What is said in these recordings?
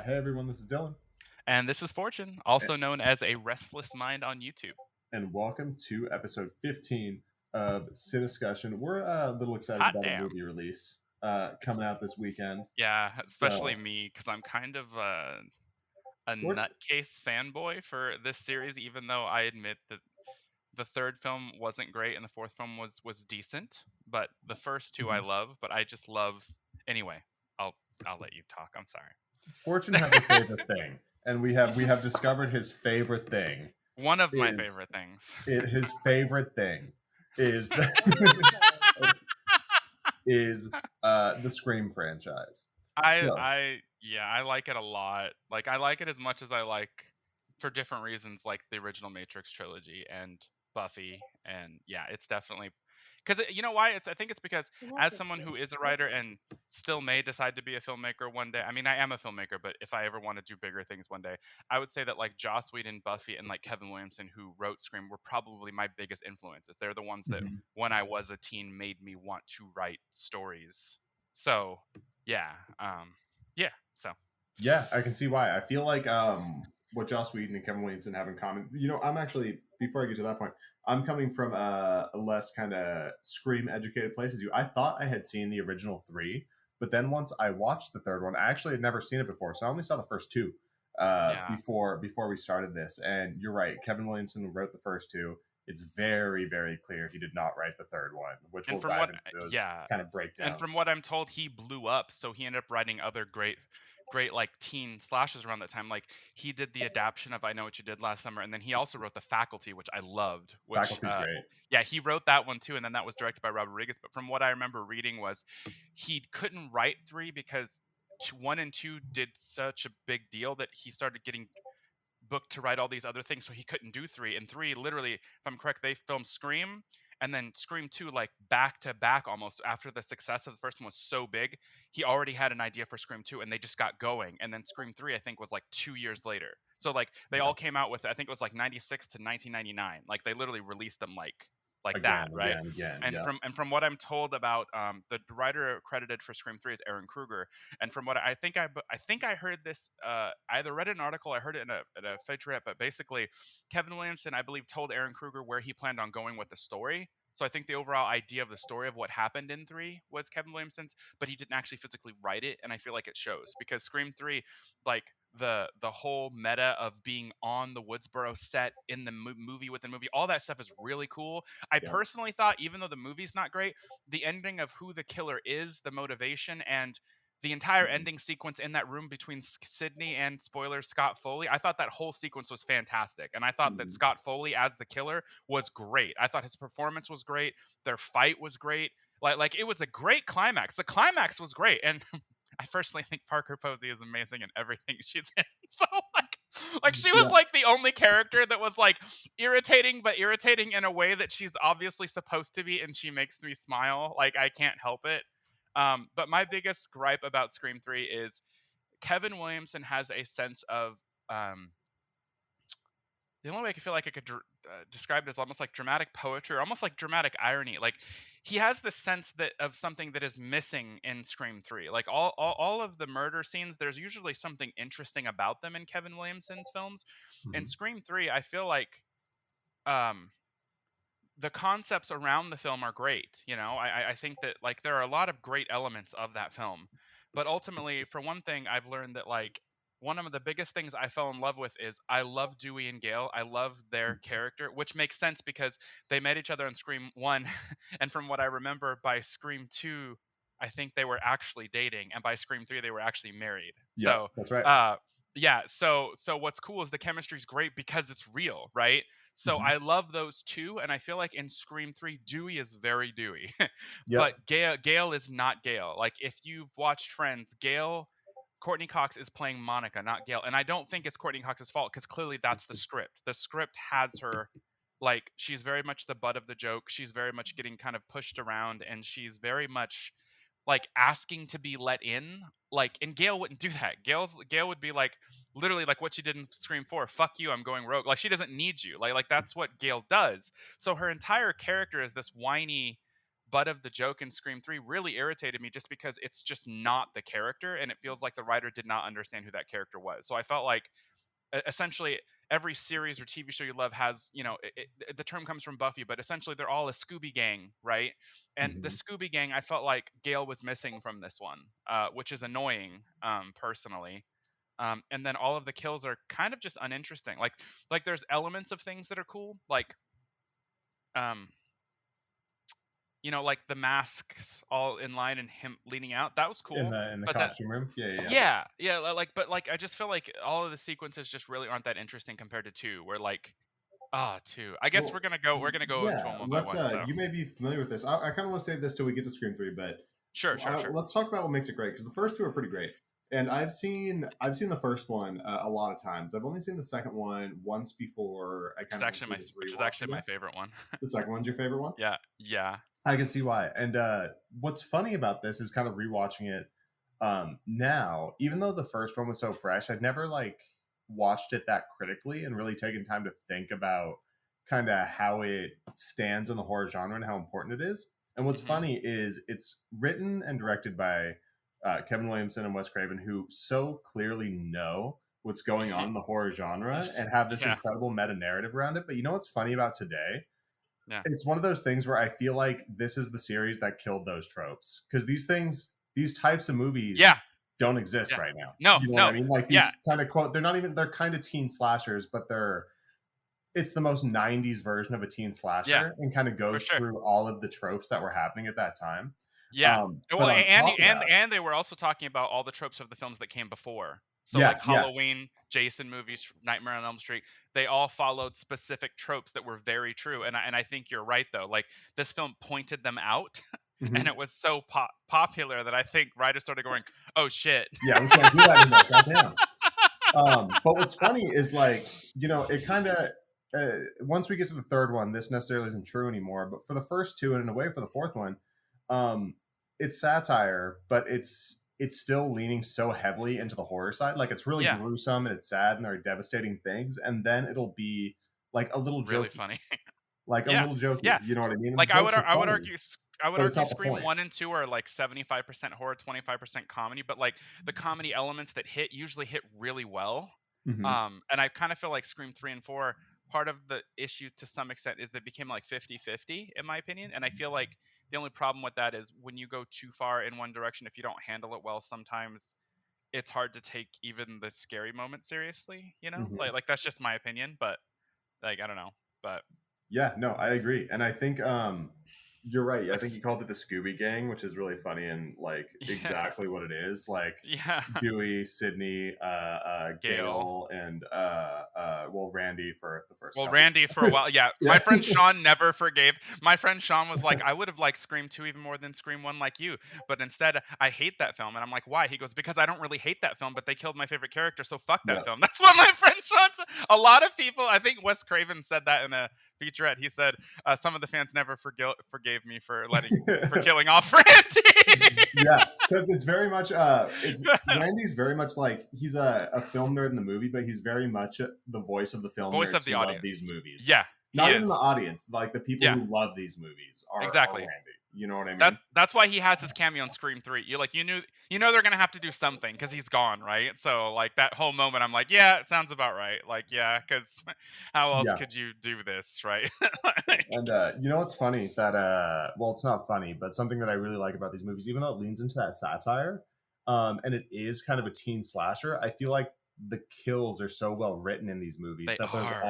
Hey everyone, this is Dylan, And this is Fortune, also known as a restless mind on YouTube. and welcome to episode 15 of Cinescussion. We're a little excited Hot about a damn. movie release coming out this weekend. Yeah, especially So, me, because I'm kind of a for, nutcase fanboy for this series, even though I admit that the third film wasn't great and the fourth film was decent. But the first two I love, but I just love anyway. I'll let you talk. I'm Fortune has a sorry. favorite thing, and we have discovered his favorite thing One of my is favorite things. his favorite thing is the, is the Scream franchise. So, I like it a lot. Like I like it as much as I like for different reasons like the original Matrix trilogy and Buffy, and yeah, it's definitely because you know why? I think it's because as someone who is a writer and still may decide to be a filmmaker one day. I mean, I am a filmmaker, but if I ever want to do bigger things one day, I would say that like Joss Whedon, Buffy, and like Kevin Williamson, who wrote Scream, were probably my biggest influences. They're the ones that mhm. when I was a teen made me want to write stories. So yeah, yeah. So Yeah, I can see why. I feel like what Joss Whedon and Kevin Williamson have in common. I'm actually, before I get to that point, I'm coming from a less kind of Scream educated place as you. I thought I had seen the original three, but then once I watched the third one, I actually had never seen it before, so I only saw the first two yeah, before we started this. And you're right, Kevin Williamson wrote the first two. It's very, very clear he did not write the third one, which and we'll from dive what into those yeah, kind of and from breakdowns. what I'm told, he blew up, so he ended up writing other great like teen slashes around that time. Like he did the adaptation of I Know What You Did Last Summer, and then he also wrote The Faculty, which I loved. Which Faculty's great. yeah, he wrote that one too, and then that was directed by Robert Rodriguez. But from what I remember reading was he couldn't write three because one and two did such a big deal that he started getting booked to write all these other things, so he couldn't do three. And three, literally, if I'm correct, they filmed Scream and then Scream 2 like back to back almost after the success of the first one was so big. He already had an idea for Scream 2 and they just got going. And then Scream 3 I think was like 2 years later. So like they Yeah. all came out with I think it was like 96 to 1999. Like they literally released them like that, Again, right? again, again. And Yeah. from what I'm told about the writer credited for Scream 3 is Aaron Kruger, and from what I think I heard this I either read an article, I heard it in a featurette, but basically Kevin Williamson I believe told Aaron Kruger where he planned on going with the story. So I think the overall idea of the story of what happened in 3 was Kevin Williamson's, but he didn't actually physically write it, and I feel like it shows because Scream 3 like the whole meta of being on the Woodsboro set in the movie within movie, all that stuff is really cool. I Yeah. personally thought, even though the movie's not great, the ending of who the killer is, the motivation, and the entire ending sequence in that room between Sydney and spoiler Scott Foley, I thought that whole sequence was fantastic. And I thought that Mhm. Scott Foley as the killer was great. I thought his performance was great. Their fight was great. Like it was a great climax. The climax was great. And I personally think Parker Posey is amazing in everything she's in. So like she was like Yes. the only character that was like irritating, but irritating in a way that she's obviously supposed to be, and she makes me smile. Like I can't help it. But my biggest gripe about Scream 3 is Kevin Williamson has a sense of the only way I could feel like I could describe it is almost like dramatic poetry or almost like dramatic irony. Like he has this sense that of something that is missing in Scream 3. Like all of the murder scenes, there's usually something interesting about them in Kevin Williamson's films. In Mhm. Scream 3, I feel like um, the concepts around the film are great. You know, I think that like there are a lot of great elements of that film, but ultimately, for one thing, I've learned that like one of the biggest things I fell in love with is I love Dewey and Gale. I love their character, which makes sense because they met each other in Scream 1, and from what I remember, by Scream 2, I think they were actually dating, and by Scream 3, they were actually married. Yep, So, that's right. uh, yeah. So what's cool is the chemistry's great because it's real, right? So Mhm. I love those two, and I feel like in Scream 3, Dewey is very Dewey, but Yep. Gale is not Gale. Like if you've watched Friends, Courtney Cox is playing Monica, not Gale, and I don't think it's Courtney Cox's fault because clearly that's the script. The script has her like she's very much the butt of the joke. She's very much getting kind of pushed around, and she's very much like asking to be let in. Like, and Gail wouldn't do that. Gail would be like literally like what she did in Scream 4, fuck you, I'm going rogue. Like she doesn't need you. Like that's what Gail does. So her entire character is this whiny butt of the joke in Scream 3 really irritated me just because it's just not the character, and it feels like the writer did not understand who that character was. So I felt like essentially every series or TV show you love has, the term comes from Buffy, but essentially they're all a Scooby Gang, right? And the Hmm. Scooby Gang, I felt like Gale was missing from this one, which is annoying, personally. And then all of the kills are kind of just uninteresting. Like there's elements of things that are cool, like um, like the masks all in line and him leaning out. That was In cool, the but that costume room. Yeah, yeah, yeah. yeah, but like I just feel like all of the sequences just really aren't that interesting compared to two. Where like two. I guess Well, we're gonna go into yeah. them one by Let's. one. So You may be familiar with this. I kind of want to save this till we get to Scream 3, but sure, sure, sure. let's talk about what makes it great because the first two are pretty great. And I've seen the first one a lot of times. I've only seen the second one once before. I kind of went through this Which is rewatch actually of my it. favorite one. The second one's your favorite one. Yeah, yeah. I can see why. And what's funny about this is kind of rewatching it now, even though the first one was so fresh, I'd never like watched it that critically and really taken time to think about kind of how it stands in the horror genre and how important it is. And what's Hmm. funny is it's written and directed by Kevin Williamson and Wes Craven, who so clearly know what's going on in the horror genre and have this Yeah, incredible meta narrative around it. But you know what's funny about today? yeah, It's one of those things where I feel like this is the series that killed those tropes because these types of yeah, movies don't exist yeah. right now. No, You know what I no. mean? Like Yeah, these kind of they're kind of teen slashers, but it's the most 90s version of a teen yeah, slasher and kind of for goes sure. through all of the tropes that were happening at that time. Yeah. Well, But on and top of and that, and they were also talking about all the tropes of the films that came before. So yeah, like yeah. Halloween, Jason movies, Nightmare on Elm Street, they all followed specific tropes that were very true. And I think you're right though. Like this film pointed them out, and Mhm. it was so popular that I think writers started going, "Oh shit." Yeah, we can't do that anymore. Goddamn. But what's funny is like, it kind of once we get to the third one, this necessarily isn't true anymore. But for the first two, and in a way for the fourth one, um, it's satire, but it's still leaning so heavily into the horror side. Like it's really Yeah, gruesome and it's sad and there are devastating things, and then it'll be like a little really jokey, funny. like a Yeah, little jokey. yeah. You know what I mean? And the Like I would jokes are I would funny, argue I would but it's argue not the Scream point. 1 and 2 are like 75% horror, 25% comedy, but like the comedy elements that hit usually hit really well. Hmm. And I kind of feel like Scream 3 and 4, part of the issue to some extent is they became like 50-50 in my opinion, and I feel like the only problem with that is when you go too far in one direction, if you don't handle it well, sometimes it's hard to take even the scary moments seriously, you know? Hmm. Like that's just my opinion, but like I don't know. But Yeah, no, I agree. And I think you're right. I like think you called it the Scooby Gang, which is really funny and like yeah. exactly what it is. Like Yeah. Dewey, Sydney, Gale. Gail, and well, Randy for the first Well, couple. Randy for a while, yeah. My Yeah. friend Sean never forgave. My friend Sean was like, I would have liked Scream 2 even more than Scream 1 like you, but instead I hate that film. And I'm like, why? He goes, because I don't really hate that film, but they killed my favorite character, so fuck Yeah. that film. That's what my friend Sean said. A lot of people, I think Wes Craven said that in a featurette. He said, some of the fans never forgave me for for killing off Randy. Yeah, because it's very much it's Randy's very much like he's a film nerd in the movie, but he's very much the voice of the film Voice nerds of the who love audience. these movies. Yeah, he Not even the is. audience, like the people Yeah, who love these movies are exactly. Randy. You know what I mean? That's why he has his cameo in Scream 3. You know they're gonna have to do something because he's gone, right? So like that whole moment, I'm like, yeah, it sounds about right. Like yeah, because how else Yeah. could you do this, right? And you know what's funny? That well, it's not funny, but something that I really like about these movies, even though it leans into that satire, and it is kind of a teen slasher, I feel like the kills are so well written in these movies They that are.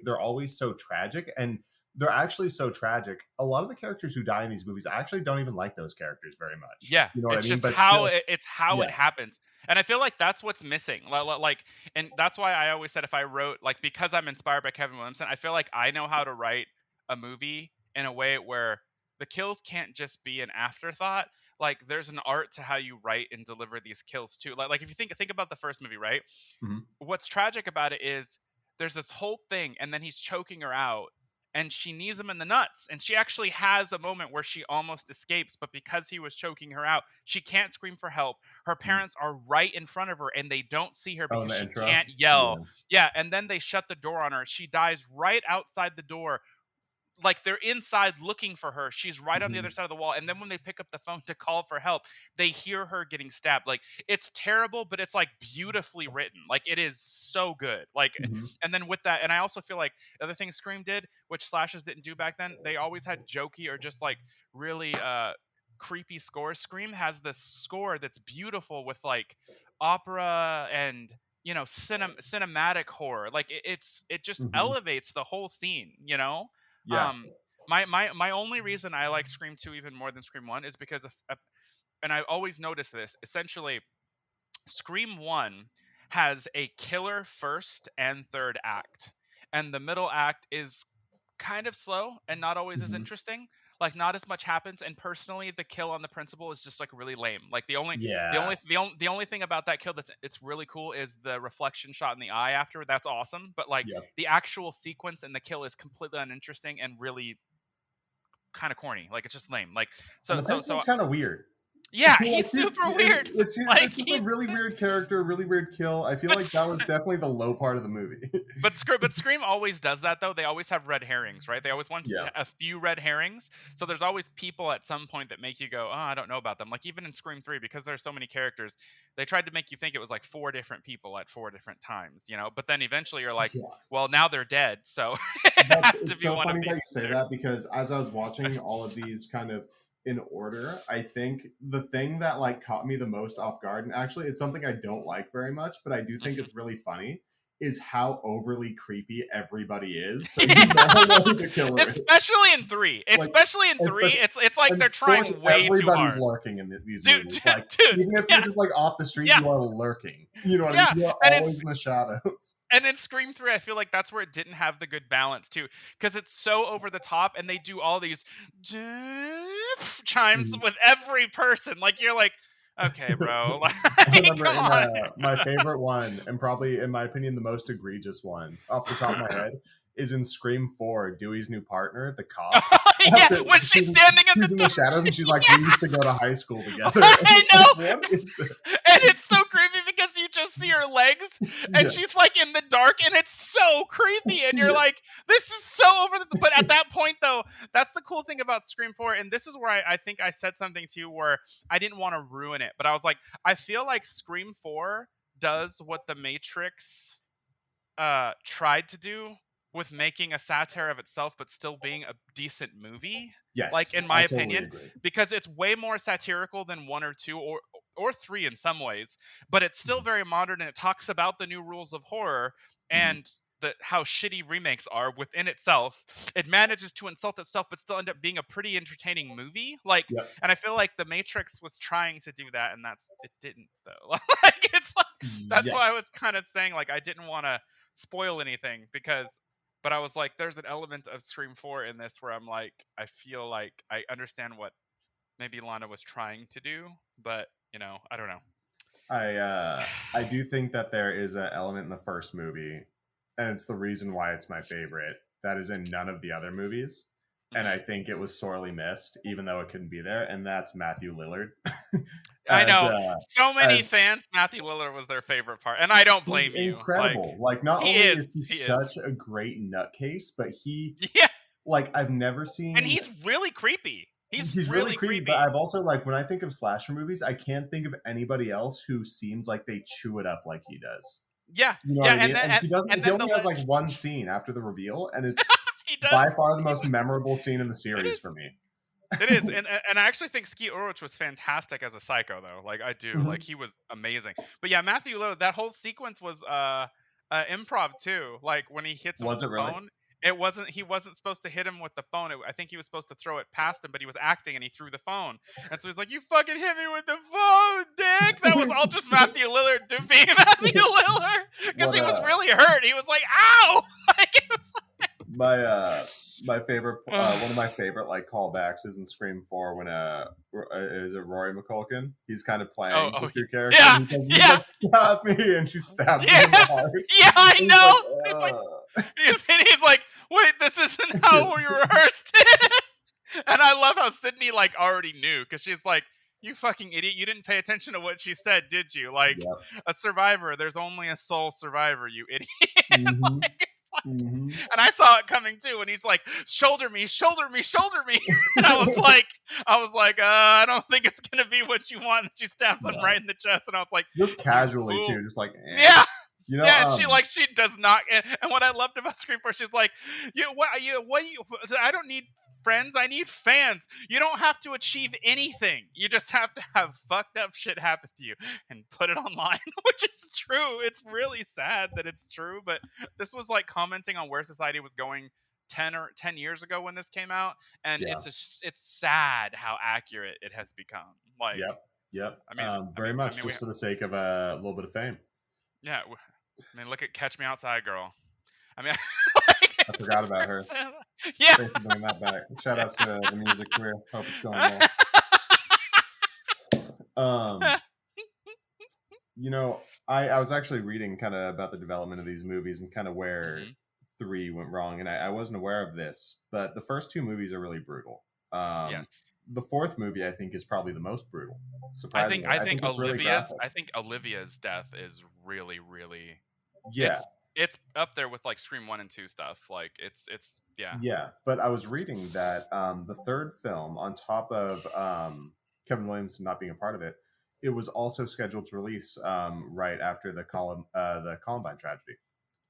they're always so tragic, and they're actually so tragic. A lot of the characters who die in these movies, I actually don't even like those characters very much. Yeah, You know what I it's mean? just But how still, it's how yeah. it happens, and I feel like that's what's missing. Like, and that's why I always said if I wrote like because I'm inspired by Kevin Williamson, I feel like I know how to write a movie in a way where the kills can't just be an afterthought. Like, there's an art to how you write and deliver these kills too. Like if you think about the first movie, right? Mhm. What's tragic about it is there's this whole thing, and then he's choking her out, and she knees him in the nuts, and she actually has a moment where she almost escapes, but because he was choking her out, she can't scream for help. Her Mhm. parents are right in front of her and they don't see her Oh, in because the she intro, can't yell. yeah. Yeah, and then they shut the door on her. She dies right outside the door, like they're inside looking for her. She's right on the other Mhm. side of the wall. And then when they pick up the phone to call for help, they hear her getting stabbed. Like it's terrible, but it's like beautifully written. Like it is so good. Like, Mhm. and then with that, and I also feel like the other thing Scream did, which slashers didn't do back then, they always had jokey or just like really creepy scores. Scream has this score that's beautiful with like opera and cinematic horror. Like it just Mhm. elevates the whole scene, you know. Yeah. um my only reason I like Scream 2 even more than Scream 1 is because of, and I always notice this, essentially Scream 1 has a killer first and third act, and the middle act is kind of slow and not always as Mhm. interesting. Like not as much happens, and personally, the kill on the principal is just like really lame. Like Yeah. the only thing about that kill that's it's really cool is the reflection shot in the eye after. That's awesome, but like Yep. the actual sequence and the kill is completely uninteresting and really kind of corny. Like it's just lame. Like And so the so so principal's kind of weird. yeah, Like he's super weird. Like it's just a really weird character, really weird kill. I feel but like that was definitely the low part of the movie. But Scream always does that though. They always have red herrings, right? They always want Yeah. a few red herrings. So there's always people at some point that make you go, "Oh, I don't know about them." Like even in Scream 3, because there's so many characters, they tried to make you think it was like four different people at four different times, you know? But then eventually you're like, Yeah. "Well, now they're dead, so it That's has to it's be so one of funny that these you say two." that because as I was watching all of these kind of in order, I think the thing that like caught me the most off guard, and actually it's something I don't like very much, but I do think Mhm. it's really funny, is how overly creepy everybody is. So you never know who the killer is. Especially in 3. Like Especially in 3, especially it's like and they're of course trying way too everybody's hard. lurking in these Dude, movies. Like dude, even if you're yeah, just like off the street, yeah, you are lurking. You know what I mean? yeah. You are And always in the shadows. in Scream 3, I feel like that's where it didn't have the good balance too, because it's so over the top, and they do all these chimes Mhm. with every person. Like you're like, okay, bro, I like, remember come in on. my favorite one, and probably in my opinion the most egregious one, off the top of my head, is in Scream 4. Dewey's new partner, the cop. Yeah, After when she's standing in the she's in the dark. shadows, and she's like, "We used to go to high school together." And I it's like, know. what is this? And it's so creepy because you just see her legs and Yeah, she's like in the dark, and it's so creepy, and you're yeah, like, this is so over the, but at that point though, that's the cool thing about Scream 4, and this is where I think I said something to you where I didn't want to ruin it, but I was like, I feel like Scream 4 does what the Matrix tried to do with making a satire of itself but still being a decent movie, like yes, in I my totally opinion, agree. because it's way more satirical than 1 or 2 or 3 in some ways, but it's still Mhm, very modern, and it talks about the new rules of horror mhm. and how shitty remakes are within itself. It manages to insult itself but still end up being a pretty entertaining movie. Like, Yep. and I feel like the Matrix was trying to do that, and it didn't though. Like it's like, that's why I was kind Yes. of saying like I didn't want to spoil anything, because but I was like, there's an element of Scream 4 in this where I'm like, I feel like I understand what maybe Lana was trying to do, but I don't know. I do think that there is an element in the first movie, and it's the reason why it's my favorite, that is in none of the other movies. And I Mhm. think it was sorely missed, even though it couldn't be there, and that's Matthew Lillard. I as know so many as fans, Matthew Lillard was their favorite part, and I don't he's blame you. Like incredible. Like not he only is, is he he is, such a great nutcase, but he yeah, like I've never and seen he's really creepy. He's he's really really creepy, but creepy. I've also like when I think of slasher movies, I can't think of anybody else who seems like they chew it up like he does. Yeah, You know what yeah, I mean? And and he then the only has like one scene after the reveal, and it's he does. by far the He, most memorable scene in the it series is. for me. It is, and I actually think Skeet Ulrich was fantastic as a psycho, though. Like I do, like Mhm. he was amazing. But yeah, Matthew Lillard, that whole sequence was improv too. Like when he hits him with Was the it really? phone, he wasn't supposed to hit him with the phone. I think he was supposed to throw it past him, but he was acting and he threw the phone. And so he's like, "You fucking hit me with the phone, dick." That was all just Matthew Lillard being Matthew Lillard, because What he was really hurt. He was like, "Ow!" Like it was my my favorite like, one of my favorite like callbacks is in Scream 4 when is it Rory McCulkin? He's kind of oh, playing oh, this new character, yeah, and he's yeah, like stop me, and she stabs him yeah, in the heart. yeah. I And he's like, know. He's like. He's like, wait, this isn't yeah, how we rehearsed it. And I love how Sydney like already knew, because she's like, you fucking idiot, you didn't pay attention to what she said, did you? Like, yep. a survivor, there's only a sole survivor, you idiot. Hmm. Like, it's like, Mm-hmm. And I saw it coming too, and he's like, shoulder me, shoulder me, shoulder me. And I was like, I don't think it's gonna be what you want. And she stabs him right No. in the chest, and I was like, Just you casually fool. too, just like, eh. Yeah. You know, Yeah, and she does not. And what I loved about Scream 4, she's like, I don't need friends, I need fans. You don't have to achieve anything. You just have to have fucked up shit happen to you and put it online, which is true. It's really sad that it's true, but this was like commenting on where society was going 10 years ago when this came out, and yeah, it's sad how accurate it has become. Like, yep, yep. I mean, Very much just for the sake of a little bit of fame. yeah. I mean, look at Catch Me Outside, girl. I mean, I forgot about her. Yeah. Thanks for bringing that back. Shout outs to the music career. Hope it's going well. You know, I was actually reading kind of about the development of these movies and kind of where Mhm. 3 went wrong, and I wasn't aware of this, but the first 2 movies are really brutal. Yes. The 4th movie, I think, is probably the most brutal. I think Surprisingly, I I think think it's really graphic. Olivia's death is really, really, Yeah, it's up there with like Scream 1 and 2 stuff. Like it's yeah. yeah. But I was reading that the 3rd film, on top of Kevin Williamson not being a part of it, it was also scheduled to release right after the Columbine tragedy.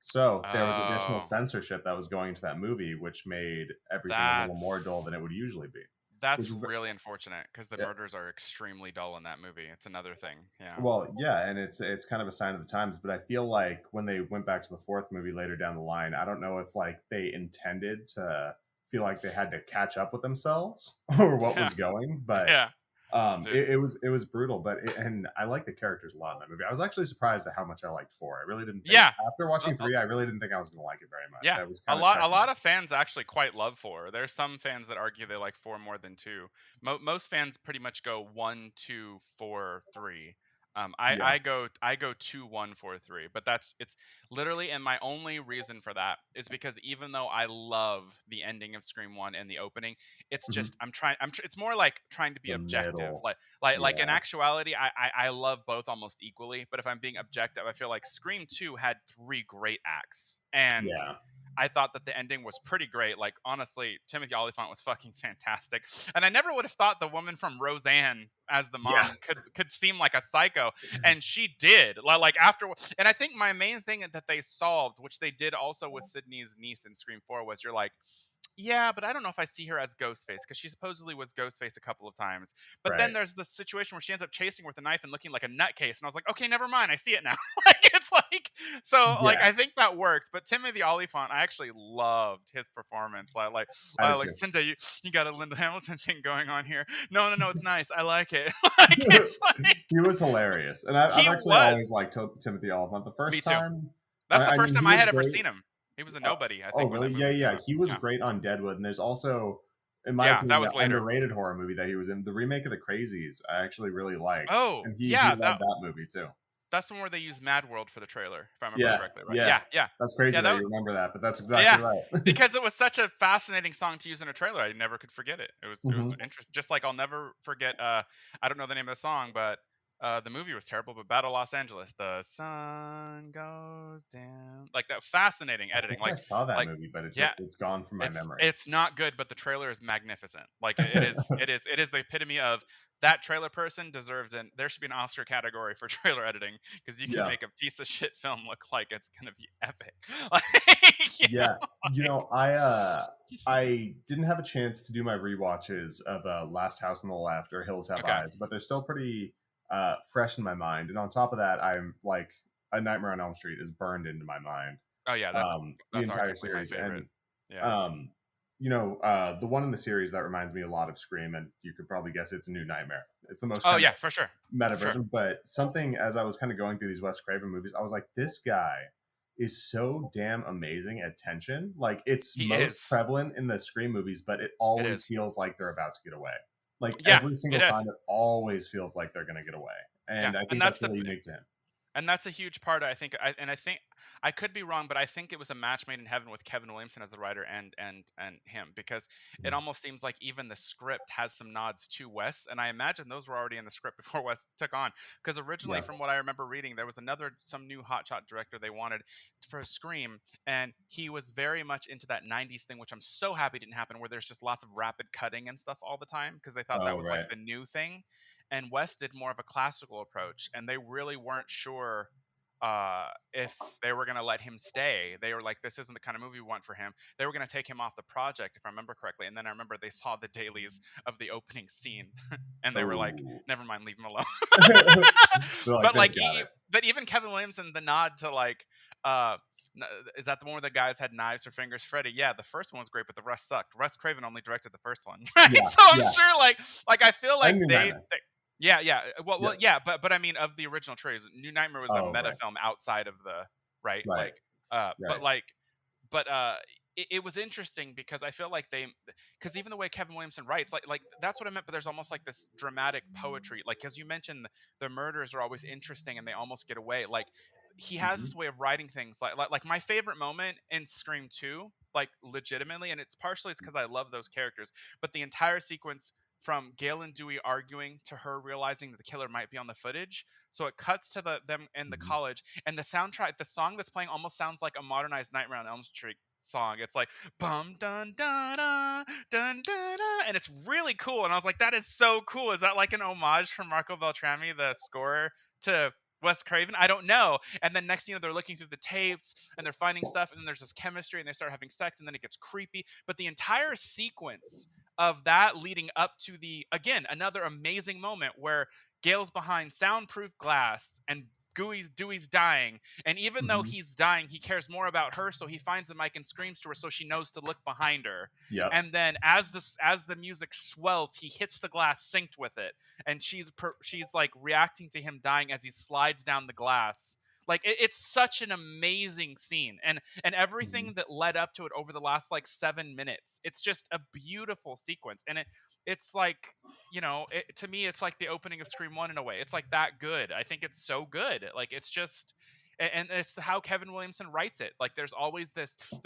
So there was additional Oh, censorship that was going into that movie, which made everything a little more dull than that's it would usually be. that's Which is really unfortunate because the yeah, murders are extremely dull in that movie. It's another thing. Yeah. well, yeah, and it's kind of a sign of the times. But I feel like when they went back to the 4th movie later down the line, I don't know if like they intended to feel like they had to catch up with themselves or what Yeah. was going, but Yeah. Dude. it was brutal. But and I like the characters a lot in that movie. I was actually surprised at how much I liked 4. I really didn't think Yeah. after Uh, watching uh, 3, I really didn't think I was going to like it very much. Yeah, I was a kind of lot a checking lot out. of fans actually quite love 4. There's some fans that argue they like 4 more than 2. Most fans pretty much go 1, 2, 4, 3. Yeah. I go 2, 1, 4, 3. But it's literally, and my only reason for that is because even though I love the ending of Scream 1 and the opening, it's Mhm. just it's more like trying to be The objective. middle. Like in Yeah. actuality, I love both almost equally. But if I'm being objective, I feel like Scream 2 had 3 great acts, and Yeah. I thought that the ending was pretty great. Like, honestly, Timothy Olyphant was fucking fantastic. And I never would have thought the woman from Roseanne as the Yeah. mom could seem like a psycho, and she did. Like after, and I think my main thing that they solved, which they did also with Sydney's niece in Scream 4, was you're like, yeah, but I don't know if I see her as Ghostface because she supposedly was Ghostface a couple of times. But then Right. there's the situation where she ends up chasing with a knife and looking like a nutcase, and I was like, okay, never mind, I see it now. Like it's like so like Yeah. I think that works. But Timothy Olyphant, I actually loved his performance. I did Like too. Cinda, you got a Linda Hamilton thing going on here. No, it's nice. I like it. Like it's like He was hilarious, and I've he actually was. always liked Timothy Olyphant. The Me first too. time, That's the I first mean, time he I was had ever great. seen him. He was a Uh, nobody, I oh, think, when that really? Yeah, movie came yeah. out. He was Yeah, great on Deadwood, and there's also, in my yeah, that opinion, was the later. underrated horror movie that he was in, the remake of The Crazies. I actually really liked, Oh, and he yeah, led that movie too. that's the one where they use Mad World for the trailer, if I remember Yeah, correctly, right? yeah. Yeah, yeah, That's crazy yeah. that you remember that, but that's exactly Yeah, right. because it was such a fascinating song to use in a trailer. I never could forget it. It was Hmm. interesting. Just like I'll never forget. I don't know the name of the song, but the movie was terrible. But Battle Los Angeles, the sun goes down, like that fascinating I editing. think I saw that Like movie, but yeah, it's gone from my memory. it's not good, but the trailer is magnificent. Like it is the epitome of that trailer person deserves an there should be an Oscar category for trailer editing because you can Yeah. make a piece of shit film look like it's gonna be epic. Like, Yeah. like, I didn't have a chance to do my rewatches of Last House on the Left or Hills Have okay. Eyes, but they're still pretty fresh in my mind. And on top of that, I'm like A Nightmare on Elm Street is burned into my mind. Oh yeah, The that's entire arguably my series. favorite. And Yeah. um, the one in the series that reminds me a lot of Scream, and you could probably guess it's a New Nightmare. It's the most Oh kind of yeah, for sure. meta For sure. version, but something as I was kind of going through these Wes Craven movies, I was like, this guy is so damn amazing at tension. Like it's He most is. prevalent in the Scream movies, but it It always is. feels like they're about to get away. Like Yeah, every it single is. time, it always feels like they're going to get away, Yeah. and I And think that's really unique to him. that's a huge part. I think I could be wrong, but I think it was a match made in heaven with Kevin Williamson as the writer and him, because it Mm. almost seems like even the script has some nods to Wes, and I imagine those were already in the script before Wes took on. Because originally, Yeah. from what I remember reading, there was some new hotshot director they wanted for Scream, and he was very much into that '90s thing, which I'm so happy didn't happen, where there's just lots of rapid cutting and stuff all the time, because they thought that Oh, was like right. the new thing. And Wes did more of a classical approach, and they really weren't sure if they were going to let him stay. They were like, this isn't the kind of movie we want for him. They were going to take him off the project, if I remember correctly. And then I remember they saw the dailies of the opening scene and they were like, Oh. never mind, leave him alone. They're like, But they've like, got it. but even Kevin Williamson, the nod to like, uh, is that the one where the guys had knives for fingers? Freddy, yeah, the first one was great, but the rest sucked. Wes Craven only directed the first one, right? Yeah, So I'm yeah. sure, like I feel like And New Nightmare. yeah, yeah. Well, Yep. yeah, but I mean, of the original trilogy, New Nightmare was a Oh, meta right. film outside of the right, Right. but Right. it was interesting because I feel like because even the way Kevin Williamson writes, like that's what I meant. But there's almost like this dramatic poetry, like as you mentioned, the murders are always interesting and they almost get away. Like he has Hmm. this way of writing things, like my favorite moment in Scream 2, like legitimately, and it's partially it's because I love those characters, but the entire sequence from Gail and Dewey arguing to her realizing that the killer might be on the footage. So it cuts to them in the Hmm. college, and the soundtrack, the song that's playing almost sounds like a modernized Nightmare on Elm Street song. It's like bum dun dun dun dun dun, dun, and it's really cool. And I was like, that is so cool. Is that like an homage from Marco Beltrami, the scorer, to Wes Craven? I don't know. And then next thing you know, they're looking through the tapes and they're finding stuff, and then there's this chemistry, and they start having sex, and then it gets creepy. But the entire sequence of that leading up to the again another amazing moment where Gail's behind soundproof glass and Dewey's dying, and even though Hmm. he's dying, he cares more about her, so he finds the mic and screams to her so she knows to look behind her. Yep. And then as the music swells, he hits the glass synced with it, and she's like reacting to him dying as he slides down the glass. Like it's such an amazing scene, and Hmm. everything that led up to it over the last like 7 minutes. It's just a beautiful sequence, and it's like to me, it's like the opening of Scream 1 in a way. It's like that good. I think it's so good. Like it's just, and it's how Kevin Williamson writes it. Like there's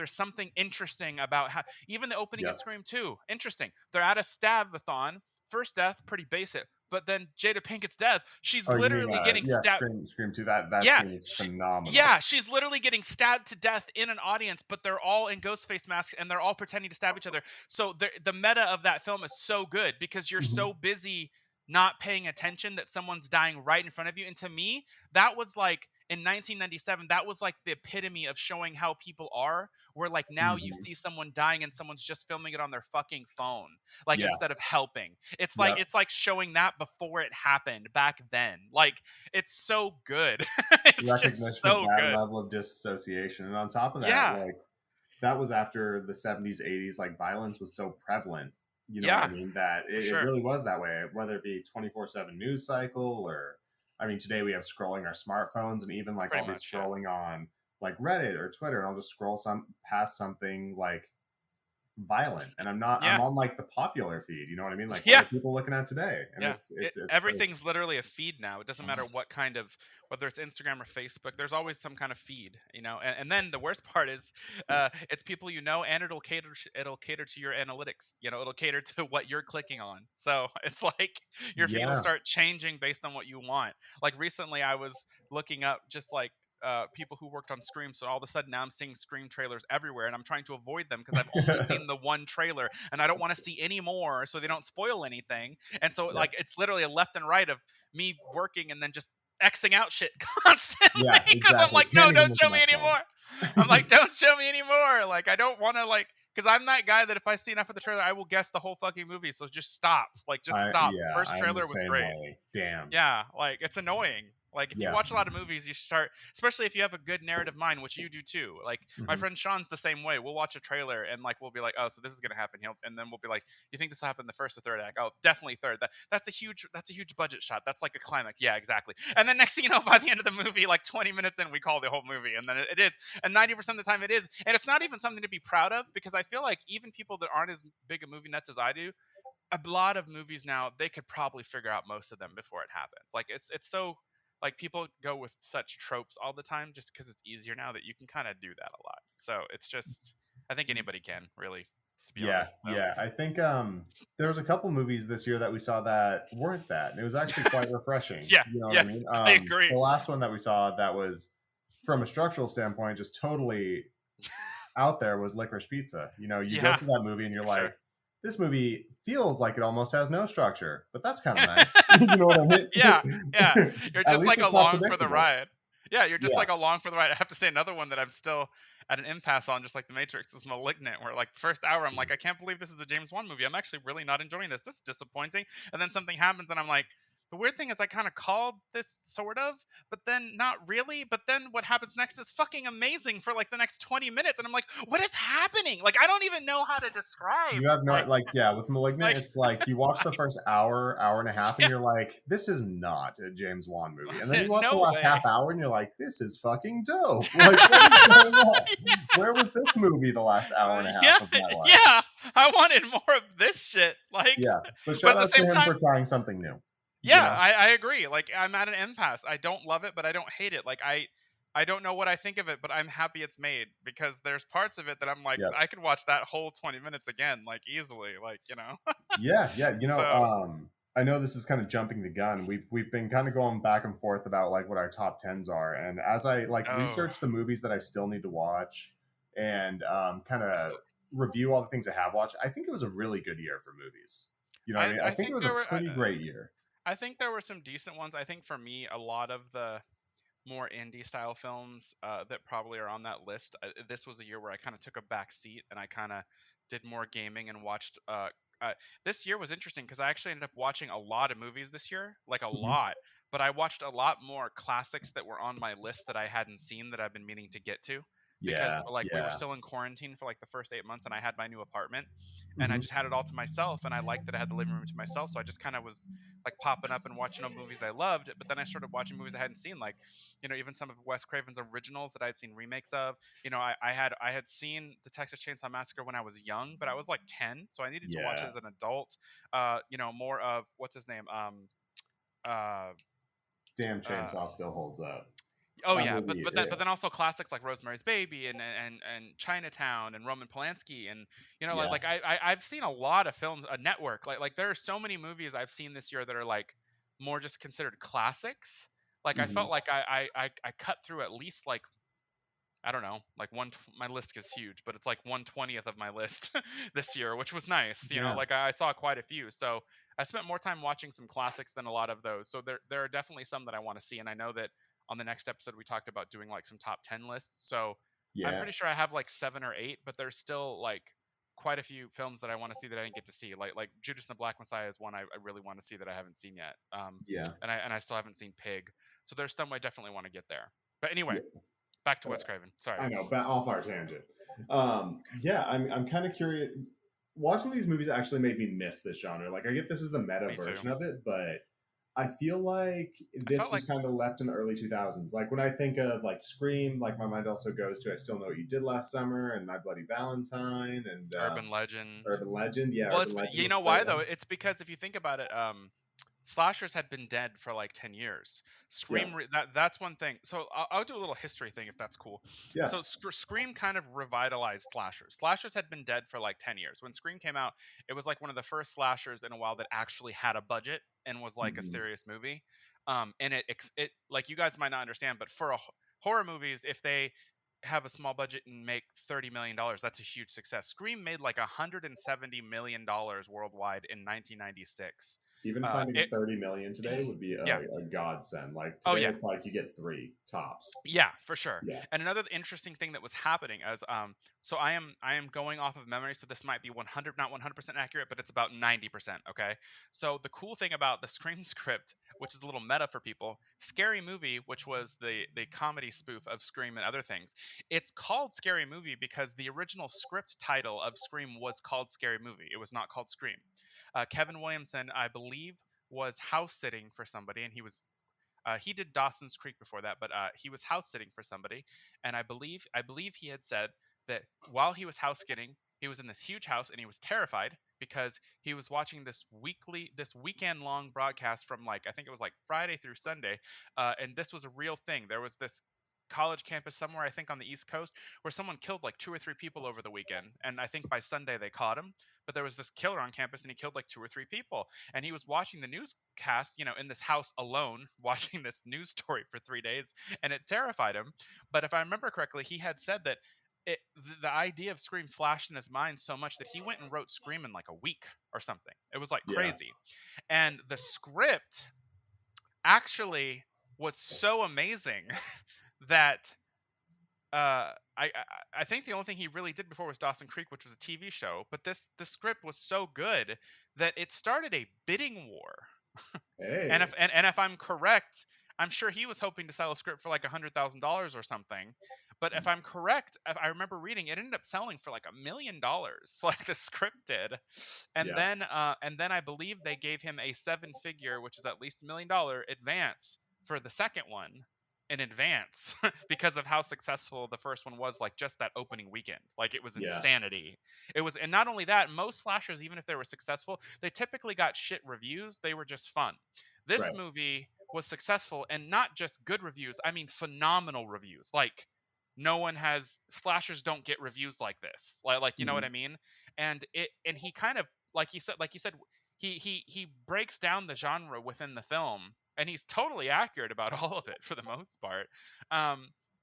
something interesting about how even the opening of Yep. Scream 2, interesting. They're at a stab-a-thon. First death, pretty basic. But then Jada Pinkett's death, she's Oh, you mean literally getting yeah, stabbed. Scream 2. That Yeah, scene is phenomenal. yeah, she's literally getting stabbed to death in an audience, but they're all in ghost face masks and they're all pretending to stab each other. So the meta of that film is so good because you're Hmm. so busy not paying attention that someone's dying right in front of you. And to me, that was like in 1997, that was like the epitome of showing how people are, where like now you Hmm. see someone dying and someone's just filming it on their fucking phone, like Yeah. instead of helping. It's like Yep. it's like showing that before it happened back then. Like it's so good. It's just Recognition of so that good. level of disassociation, and on top of that, Yeah. like that was after the 70s, 80s. Like violence was so prevalent. You know what I Yeah, mean? That for it sure. really was that way. Whether it be 24/7 news cycle, or I mean, today we have scrolling our smartphones, and even like Pretty I'll be much, yeah. scrolling on like Reddit or Twitter, and I'll just scroll some past something like violent, and I'm Yeah. on like the popular feed. You know what I mean? Like what Yeah. are people looking at today? And Yeah. it's crazy. Everything's literally a feed now. It doesn't matter what kind of, whether it's Instagram or Facebook, there's always some kind of feed, and then the worst part is, it's people and it'll cater to your analytics. It'll cater to what you're clicking on. So it's like your feed will Yeah. start changing based on what you want. Like recently, I was looking up just like people who worked on Scream. So all of a sudden now I'm seeing Scream trailers everywhere, and I'm trying to avoid them because I've only seen the one trailer, and I don't want to see any more, so they don't spoil anything. And so Yep. like it's literally a left and right of me working and then just Xing out shit constantly Yeah, because I'm exactly. like, no, Can't even don't look at show me my phone. anymore. I'm like, don't show me anymore. Like I don't want to like. Because I'm that guy that if I see enough of the trailer, I will guess the whole fucking movie. So just stop. Like, just stop. Yeah, First I'm the trailer was same great. way. Damn. Yeah, like it's annoying. Like if you Yeah. watch a lot of movies, you start, especially if you have a good narrative mind, which you do too. Like my Hmm. friend Sean's the same way. We'll watch a trailer and like we'll be like, oh, so this is gonna happen. And then we'll be like, you think this will happen in the first or third act? Oh, definitely third. That's a huge budget shot. That's like a climax. Yeah, exactly. And then next thing you know, by the end of the movie, like 20 minutes in, we call the whole movie, and then it is, and 90% of the time it is, and it's not even something to be proud of because I feel like even people that aren't as big a movie nuts as I do, a lot of movies now they could probably figure out most of them before it happens. Like it's so like people go with such tropes all the time just because it's easier now that you can kind of do that a lot. So it's just, I think anybody can really, to be Yeah, honest. So yeah. I think there was a couple movies this year that we saw that weren't that. And it was actually quite refreshing. yeah, You know what I yes, mean? I agree. The last one that we saw that was from a structural standpoint just totally out there was Licorice Pizza. You know, you go Yeah, through that movie and you're for sure. like, this movie feels like it almost has no structure, but that's kind of nice. You know what I Yeah, yeah. mean? You're At just least like it's not along for the predictable. ride. Yeah, you're just Yeah. like along for the ride. I have to say another one that I'm still at an impasse on, just like The Matrix, is Malignant, where like the first hour I'm like, I can't believe this is a James Wan movie. I'm actually really not enjoying this. This is disappointing. And then something happens and I'm like, the weird thing is I kind of called this sort of, but then not really. But then what happens next is fucking amazing for like the next 20 minutes. And I'm like, what is happening? Like I don't even know how to describe You have no like like yeah, with Malignant, like it's like you watch the first hour, hour and a half, and yeah, you're like, this is not a James Wan movie. And then you watch the no last way. half hour and you're like, this is fucking dope. Like, what is going on? Where was this movie the last hour and a half Yeah, of my life? yeah. I wanted more of this shit. Like, Yeah. But but shout at the out to same him time, for trying something new. You yeah, know? I agree. Like, I'm at an impasse. I don't love it, but I don't hate it. Like, I don't know what I think of it, but I'm happy it's made because there's parts of it that I'm like, Yeah. I could watch that whole 20 minutes again, like easily. Like, Yeah, yeah. So, I know this is kind of jumping the gun. We've been kind of going back and forth about like what our top tens are. And as I like oh, research the movies that I still need to watch and kind I of still, review all the things I have watched, I think it was a really good year for movies. You know what I mean? I I think it think was a there were, pretty great year. I think there were some decent ones. I think for me, a lot of the more indie style films that probably are on that list. This was a year where I kind of took a back seat and I kind of did more gaming and watched. This year was interesting because I actually ended up watching a lot of movies this year, like a Mhm. lot. But I watched a lot more classics that were on my list that I hadn't seen that I've been meaning to get to. Because Yeah, like we were yeah. still in quarantine for like the first 8 months, and I had my new apartment, and I Hmm. just had it all to myself, and I liked that I had the living room to myself. So I just kind of was like popping up and watching all movies I loved. But then I started watching movies I hadn't seen, like even some of Wes Craven's originals that I'd seen remakes of. I had seen the Texas Chainsaw Massacre when I was young, but I was like 10, so I needed to watch it Yeah. as an adult. More of what's his name? Uh, Damn, uh, Chainsaw still holds up. oh I'm yeah, with but you. but then but then also classics like Rosemary's Baby and Chinatown and Roman Polanski and Yeah. I've seen a lot of films. A network like there are so many movies I've seen this year that are like more just considered classics. Like I Hmm. felt like I cut through at least like I don't know, like my list is huge, but it's like 1/20th of my list this year, which was nice. Yeah. Like I saw quite a few. So I spent more time watching some classics than a lot of those. So there are definitely some that I want to see. And I know that on the next episode we talked about doing like some top 10 lists. So I'm Yeah. pretty sure I have like 7 or 8, but there's still like quite a few films that I want to see that I didn't get to see. Like Judas and the Black Messiah is one I really want to see that I haven't seen yet. Yeah. And I still haven't seen Pig. So there's some I definitely want to get there. But anyway, Yeah. back to Wes Craven. Sorry. I know, off our tangent. Yeah, I'm kind of curious. Watching these movies actually made me miss this genre. Like, I get this is the meta Me too. version of it, but I feel like I this felt was like kind of left in the early 2000s. Like, when I think of like Scream, like my mind also goes to I Still Know What You Did Last Summer and My Bloody Valentine and Urban Legend. Urban Legend. Yeah, Well, it's Urban Legend you was know a great why though? one. It's because if you think about it, slashers had been dead for like 10 years. Yeah, That's one thing. So I'll do a little history thing if that's cool. yeah. So Scream kind of revitalized slashers. Slashers had been dead for like 10 years. When Scream came out, it was like one of the first slashers in a while that actually had a budget and was like a Hmm. serious movie. And it like you guys might not understand, but for horror movies, if they have a small budget and make $30 million, that's a huge success. Scream made like $170 million worldwide in 1996. Even finding It 30 million today would be yeah. a godsend. Like Oh today, yeah. it's like you get three tops. Yeah, for sure. Yeah. And another interesting thing that was happening as so I am going off of memory, so this might be 100 not 100% accurate, but it's about 90%, okay? So the cool thing about the Scream script, which is a little meta for people, Scary Movie, which was the comedy spoof of Scream and other things. It's called Scary Movie because the original script title of Scream was called Scary Movie. It was not called Scream. Kevin Williamson, I believe, was house sitting for somebody, and he did Dawson's Creek before that, but he was house sitting for somebody, and I believe he had said that while he was house sitting, he was in this huge house and he was terrified because he was watching this weekend long broadcast from like, I think it was like Friday through Sunday, and this was a real thing. There was this college campus somewhere, I think on the East Coast, where someone killed like 2 or 3 people over the weekend, and I think by Sunday they caught him. But there was this killer on campus, and he killed like 2 or 3 people, and he was watching the newscast, in this house alone, watching this news story for 3 days, and it terrified him. But if I remember correctly, he had said that the idea of Scream flashed in his mind so much that he went and wrote Scream in like a week or something. It was like Yeah. crazy. And the script actually was so amazing that I think the only thing he really did before was Dawson Creek, which was a TV show. But the script was so good that it started a bidding war. And Hey. if I'm correct, I'm sure he was hoping to sell a script for like $100,000 or something. But if I'm correct, if I remember reading, it ended up selling for like $1 million, like the script did. And Yeah. then I believe they gave him a 7-figure, which is at least $1 million advance for the second one in advance because of how successful the first one was, like just that opening weekend. Like it was Yeah. insanity. It was, and not only that, most slashers, even if they were successful, they typically got shit reviews. They were just fun. This Right. movie was successful, and not just good reviews, I mean phenomenal reviews. Like no one has, slashers don't get reviews like this. Like you know what Mhm. I mean? And he kind of, like you said, he breaks down the genre within the film, and he's totally accurate about all of it for the most part.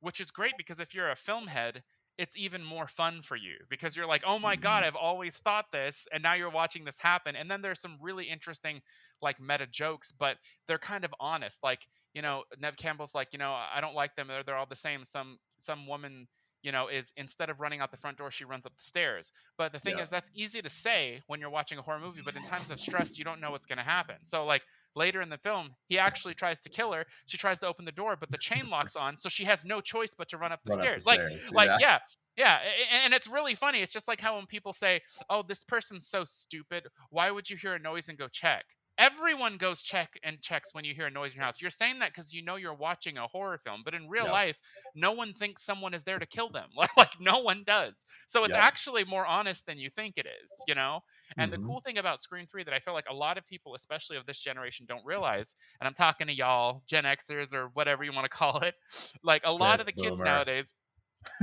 Which is great, because if you're a film head, it's even more fun for you, because you're like, oh my god, Mhm. I've always thought this, and now you're watching this happen. And then there's some really interesting like meta jokes, but they're kind of honest. Like, Nev Campbell's like, I don't like them, they're all the same. Some woman, is, instead of running out the front door, she runs up the stairs. But the thing Yeah. is, that's easy to say when you're watching a horror movie, but in times of stress, you don't know what's going to happen. So like later in the film, he actually tries to kill her. She tries to open the door, but the chain locks on, so she has no choice but to run up the Run up the stairs. stairs. Like Yeah. yeah, yeah, and it's really funny. It's just like how when people say, "Oh, this person's so stupid. Why would you hear a noise and go check?" Everyone goes checks when you hear a noise in your house. You're saying that because you know you're watching a horror film, but in real Yep. life, no one thinks someone is there to kill them. Like no one does. So it's Yep. actually more honest than you think it is. And the Hmm. cool thing about Scream 3 that I feel like a lot of people, especially of this generation, don't realize, and I'm talking to y'all, Gen Xers or whatever you want to call it, like a lot of Yes, the kids boomer. nowadays,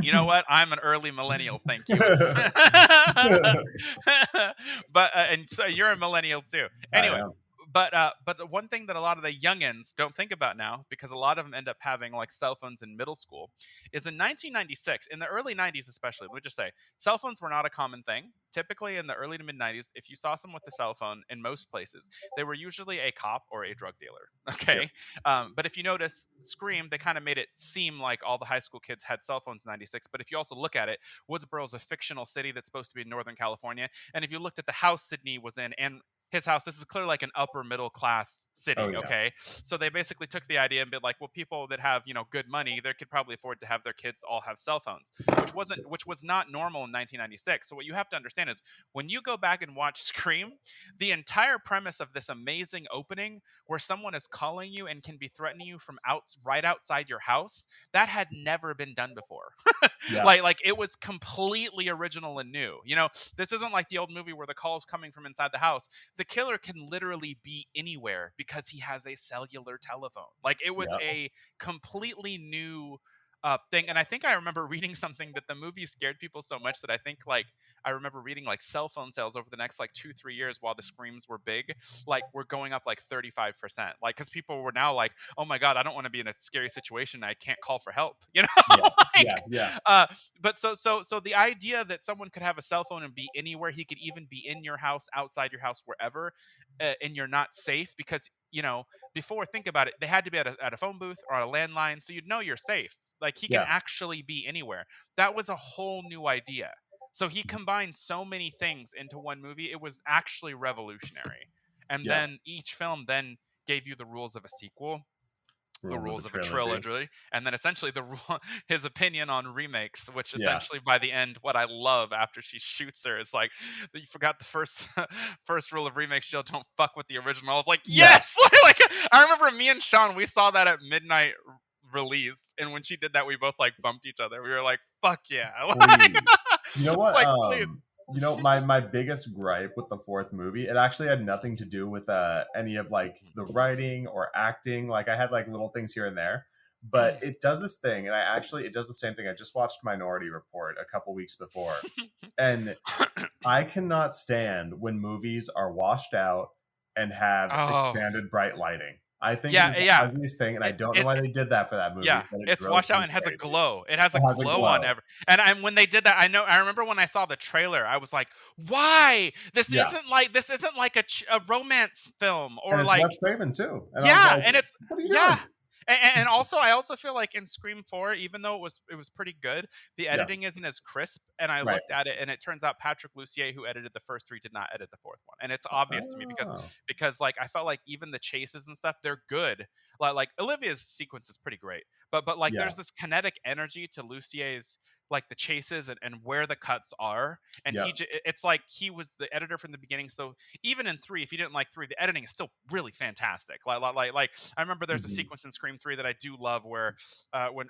you know what? I'm an early millennial, thank you. But and so you're a millennial too. I Anyway, am. but the one thing that a lot of the youngins don't think about now, because a lot of them end up having like cell phones in middle school, is in 1996, in the early 90s especially. Let me just say, cell phones were not a common thing. Typically, in the early to mid 90s, if you saw someone with a cell phone in most places, they were usually a cop or a drug dealer. Yep. Okay, but if you notice, Scream, they kind of made it seem like all the high school kids had cell phones in '96. But if you also look at it, Woodsboro is a fictional city that's supposed to be in Northern California. And if you looked at the house Sydney was in and his house, this is clearly like an upper middle class Oh city. yeah. Okay, so they basically took the idea and be like, well, people that have good money, they could probably afford to have their kids all have cell phones, which was not normal in 1996. So what you have to understand is, when you go back and watch Scream, the entire premise of this amazing opening, where someone is calling you and can be threatening you from right outside your house, that had never been done before. Yeah. Like it was completely original and new. This isn't like the old movie where the call is coming from inside the house. The killer can literally be anywhere because he has a cellular telephone. Like it was Yep. a completely new thing. And I think I remember reading something that the movie scared people so much that I think like I remember reading like cell phone sales over the next like 2-3 years while the screams were big, like were going up like 35%. Like because people were now like, oh my god, I don't want to be in a scary situation. I can't call for help. Yeah. Like Yeah. Yeah. but so the idea that someone could have a cell phone and be anywhere, he could even be in your house, outside your house, wherever, and you're not safe because before, think about it, they had to be at a phone booth or a landline, so you'd know you're safe. Like he can Yeah. actually be anywhere. That was a whole new idea. So he combined so many things into one movie. It was actually revolutionary. And Yeah. then each film then gave you the rules of a sequel, the Rules of the rules of a trilogy. trilogy, and then essentially his opinion on remakes, which Yeah. essentially by the end, what I love after she shoots her is like, you forgot the first first rule of remakes, Jill, don't fuck with the original. I was like, Yeah. yes. Like I remember me and Sean, we saw that at midnight release, and when she did that, we both like bumped each other. We were like, fuck yeah. Like Please. You know it's what? like, please. my biggest gripe with the fourth movie, it actually had nothing to do with any of like the writing or acting. Like I had like little things here and there, but it does this thing, and it does the same thing. I just watched Minority Report a couple weeks before, and I cannot stand when movies are washed out and have Oh, expanded bright lighting. I think it yeah, is the yeah. ugliest thing, and I It, don't know it, why they did that for that movie, Yeah, but it it's drove washed out me and has a crazy. glow. It has a It has a glow on glow. every. And when they did that, I remember when I saw the trailer, I was like, "Why? Yeah, This isn't like a romance film and or it's like Wes Craven too, and I was yeah, like, and it's "What are you yeah." doing?" And also, I also feel like in Scream 4, even though it was pretty good, the Yeah, editing isn't as crisp. And I right. looked at it, and it turns out Patrick Lussier, who edited the first three, did not edit the fourth one. And it's obvious to me Oh, because like I felt like even the chases and stuff, they're good. Like Olivia's sequence is pretty great, but like yeah, there's this kinetic energy to Lucier's like the chases and where the cuts are, and yep, it's like he was the editor from the beginning. So even in three, if you didn't like three, the editing is still really fantastic. Like I remember there's a mhm, sequence in Scream 3 that I do love where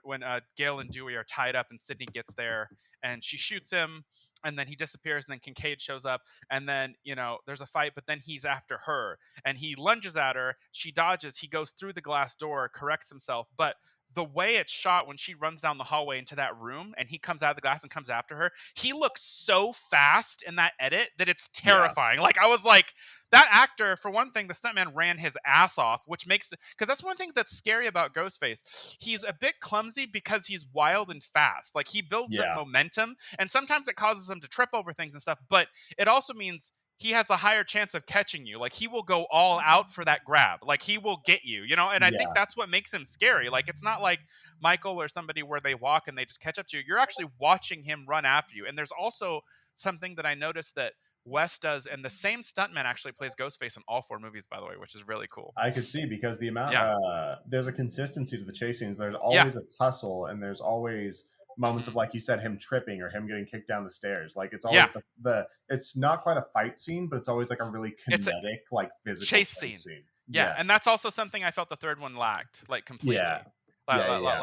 when Gail and Dewey are tied up and Sydney gets there and she shoots him and then he disappears and then Kincaid shows up and then there's a fight, but then he's after her and he lunges at her, she dodges, he goes through the glass door, corrects himself, but the way it's shot when she runs down the hallway into that room and he comes out of the glass and comes after her, he looks so fast in that edit that it's yeah, terrifying. Like I was like, that actor, for one thing, the stuntman ran his ass off, which makes because that's one thing that's scary about Ghostface. He's a bit clumsy because he's wild and fast. Like he builds up yeah, momentum, and sometimes it causes him to trip over things and stuff. But it also means he has a higher chance of catching you. Like he will go all out for that grab. Like he will get you. And I think yeah. that's what makes him scary. Like it's not like Michael or somebody where they walk and they just catch up to you. You're actually watching him run after you. And there's also something that I noticed that Wes does, and the same stuntman actually plays Ghostface in all four movies, by the way, which is really cool. I could see because the amount Yeah, there's a consistency to the chase scenes. There's yeah, always a tussle, and there's always moments of hmm like you said, him tripping or him getting kicked down the stairs. Like it's yeah. always the it's not quite a fight scene, but it's always like a really It's a kinetic, like physical chase chase scene. scene. Yeah, Yeah, and that's also something I felt the third one lacked, like yeah, completely. yeah, yeah, yeah.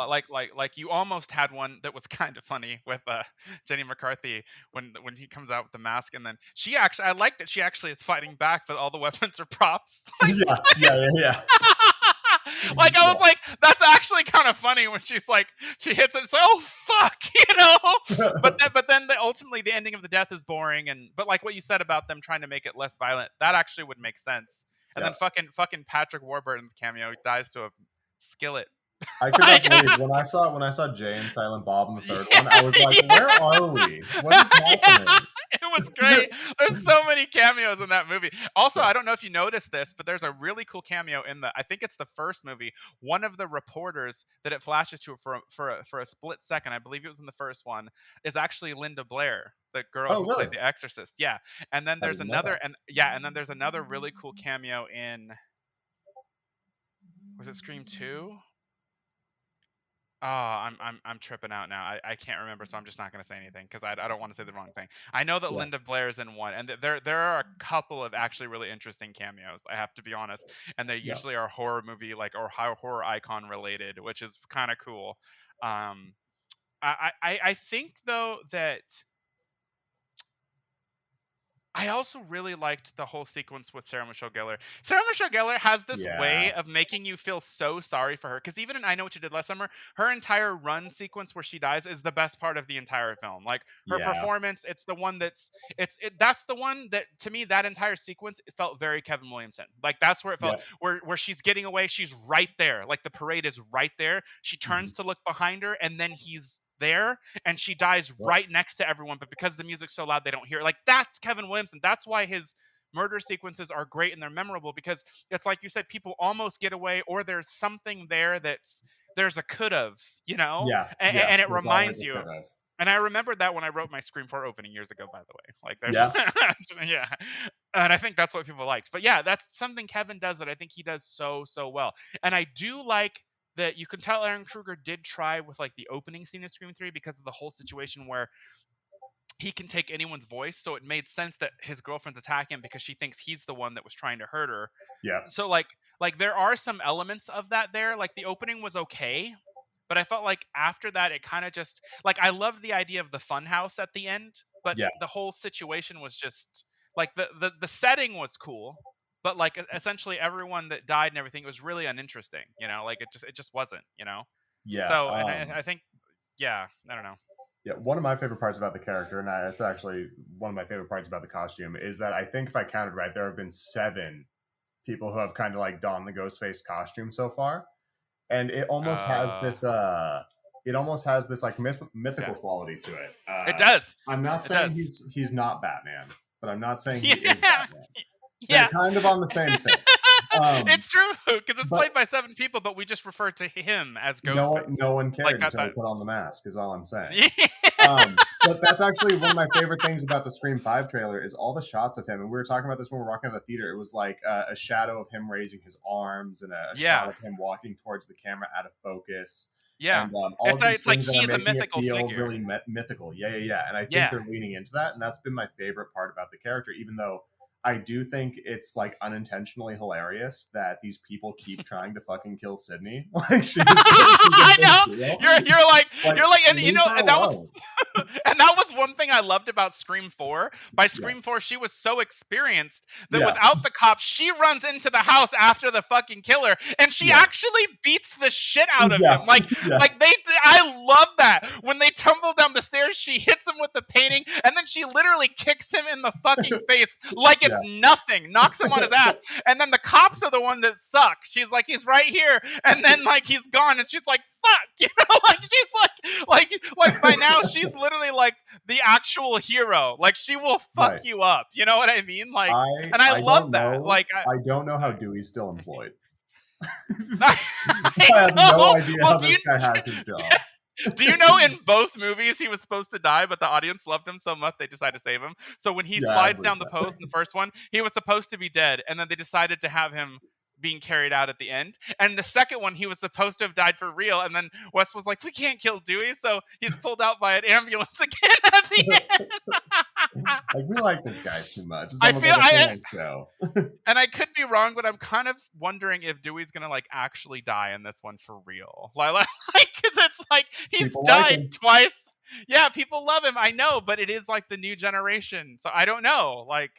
Like you almost had one that was kind of funny with Jenny McCarthy when he comes out with the mask, and then I like that she actually is fighting back, but all the weapons are props. Yeah, yeah, yeah, Like I was yeah. like, that's actually kind of funny when she's like, she hits it. It's like, oh fuck, you know. But then ultimately the ending of the death is boring, and but like what you said about them trying to make it less violent, that actually would make sense. And then Yeah. fucking Patrick Warburton's cameo, he dies to a skillet. I could Like, not believe when I saw Jay and Silent Bob in the third one, I was yeah, like, "Where are we? What is yeah, happening?" it was great. There's so many cameos in that movie. Also, Yeah, I don't know if you noticed this, but there's a really cool cameo in I think it's the first movie. One of the reporters that it flashes to for a split second, I believe it was in the first one, is actually Linda Blair, the girl oh, who played really? the Exorcist. Yeah, and then I there's didn't know another, that. and then there's another really cool cameo in, was it Scream 2? Oh, I'm tripping out now. I can't remember, so I'm just not going to say anything because I don't want to say the wrong thing. I know that Yeah, Linda Blair is in one, and there are a couple of actually really interesting cameos. I have to be honest, and they yeah, usually are horror movie like or horror icon related, which is kind of cool. Um, I think though that I also really liked the whole sequence with Sarah Michelle Gellar. Sarah Michelle Gellar has this yeah, way of making you feel so sorry for her. Because even in I Know What You Did Last Summer, her entire run sequence where she dies is the best part of the entire film. Like her yeah, performance, it's the one that's the one that to me that entire sequence it felt very Kevin Williamson. Like that's where it felt yeah. where she's getting away, she's right there. Like the parade is right there. She Mhm. turns to look behind her, and then he's there and she dies Yep. right next to everyone, but because the music's so loud they don't hear it. Like that's Kevin Williamson. That's why his murder sequences are great and they're memorable because it's like you said, people almost get away or there's something there there's a could have, Yeah, and, yeah. and it There's always reminds a you. could have. And I remembered that when I wrote my Scream 4 opening years ago, by the way. Like there's Yeah, yeah. And I think that's what people liked. But yeah, that's something Kevin does that I think he does so well. And I do like that you can tell Aaron Kruger did try with like the opening scene of Scream 3 because of the whole situation where he can take anyone's voice. So it made sense that his girlfriend's attacking him because she thinks he's the one that was trying to hurt her. yeah, So like there are some elements of that there. Like the opening was okay, but I felt like after that it kind of just like I loved the idea of the fun house at the end, but Yeah, the whole situation was just like the setting was cool, but like essentially everyone that died and everything was really uninteresting, like it just wasn't, yeah. so and I think yeah, I don't know. Yeah, one of my favorite parts about the character, and it's actually one of my favorite parts about the costume, is that I think if I counted right, there have been 7 people who have kind of like donned the ghost face costume so far, and it almost has this like Yeah, mythical quality to it. it does. I'm not It saying does. he's not Batman, but I'm not saying he is Yeah. Batman. They're Yeah. kind of on the same thing. Um, It's true because it's but played by 7 people, but we just refer to him as no Ghostface. one Like cared that. until he put on the mask. Is all I'm saying. Yeah. But that's actually one of my favorite things about the Scream 5 trailer is all the shots of him. And we were talking about this when we were walking out of the theater. It was like a shadow of him raising his arms and a shot Yeah. of him walking towards the camera out of focus. Yeah. And all It's of these it's like things that are he's a making it mythical feel figure. really mythical. Yeah, yeah, yeah. And I think Yeah. they're leaning into that. And that's been my favorite part about the character, even though I do think it's like unintentionally hilarious that these people keep trying to fucking kill Sydney. Like she's a I big know. deal. You're like Like and leave her and that was alone. and that was one thing I loved about Scream 4. By Yeah. Scream 4, she was so experienced that Yeah. without the cops, she runs into the house after the fucking killer and she Yeah. actually beats the shit out of Yeah. him. Like Yeah. like I love that. When they tumble down the stairs, she hits him with the painting and then she literally kicks him in the fucking face like it's Yeah. nothing. Knocks him on his ass. And then the cops are the one that suck. She's like, he's right here, and then like he's gone, and she's like, fuck, like she's like by now she's literally like the actual hero. Like she will fuck Right. you up. You know what I mean? Like, I and I I love don't that. know. Like I don't know how Dewey's still employed. I I have no know. idea Well, how this guy has his job. do you know in both movies he was supposed to die, but the audience loved him so much they decided to save him. So when he Yeah, I slides believe down the that. post in the first one, he was supposed to be dead, and then they decided to have him being carried out at the end. And the second one, he was supposed to have died for real, and then Wes was like, "We can't kill Dewey," so he's pulled out by an ambulance again at the end. Like we like this guy too much. It's I almost feel like a I fan show. and I could be wrong, but I'm kind of wondering if Dewey's gonna like actually die in this one for real. Because it's like he's People like died him. twice. Yeah, people love him. I know, but it is like the new generation, so I don't know. Like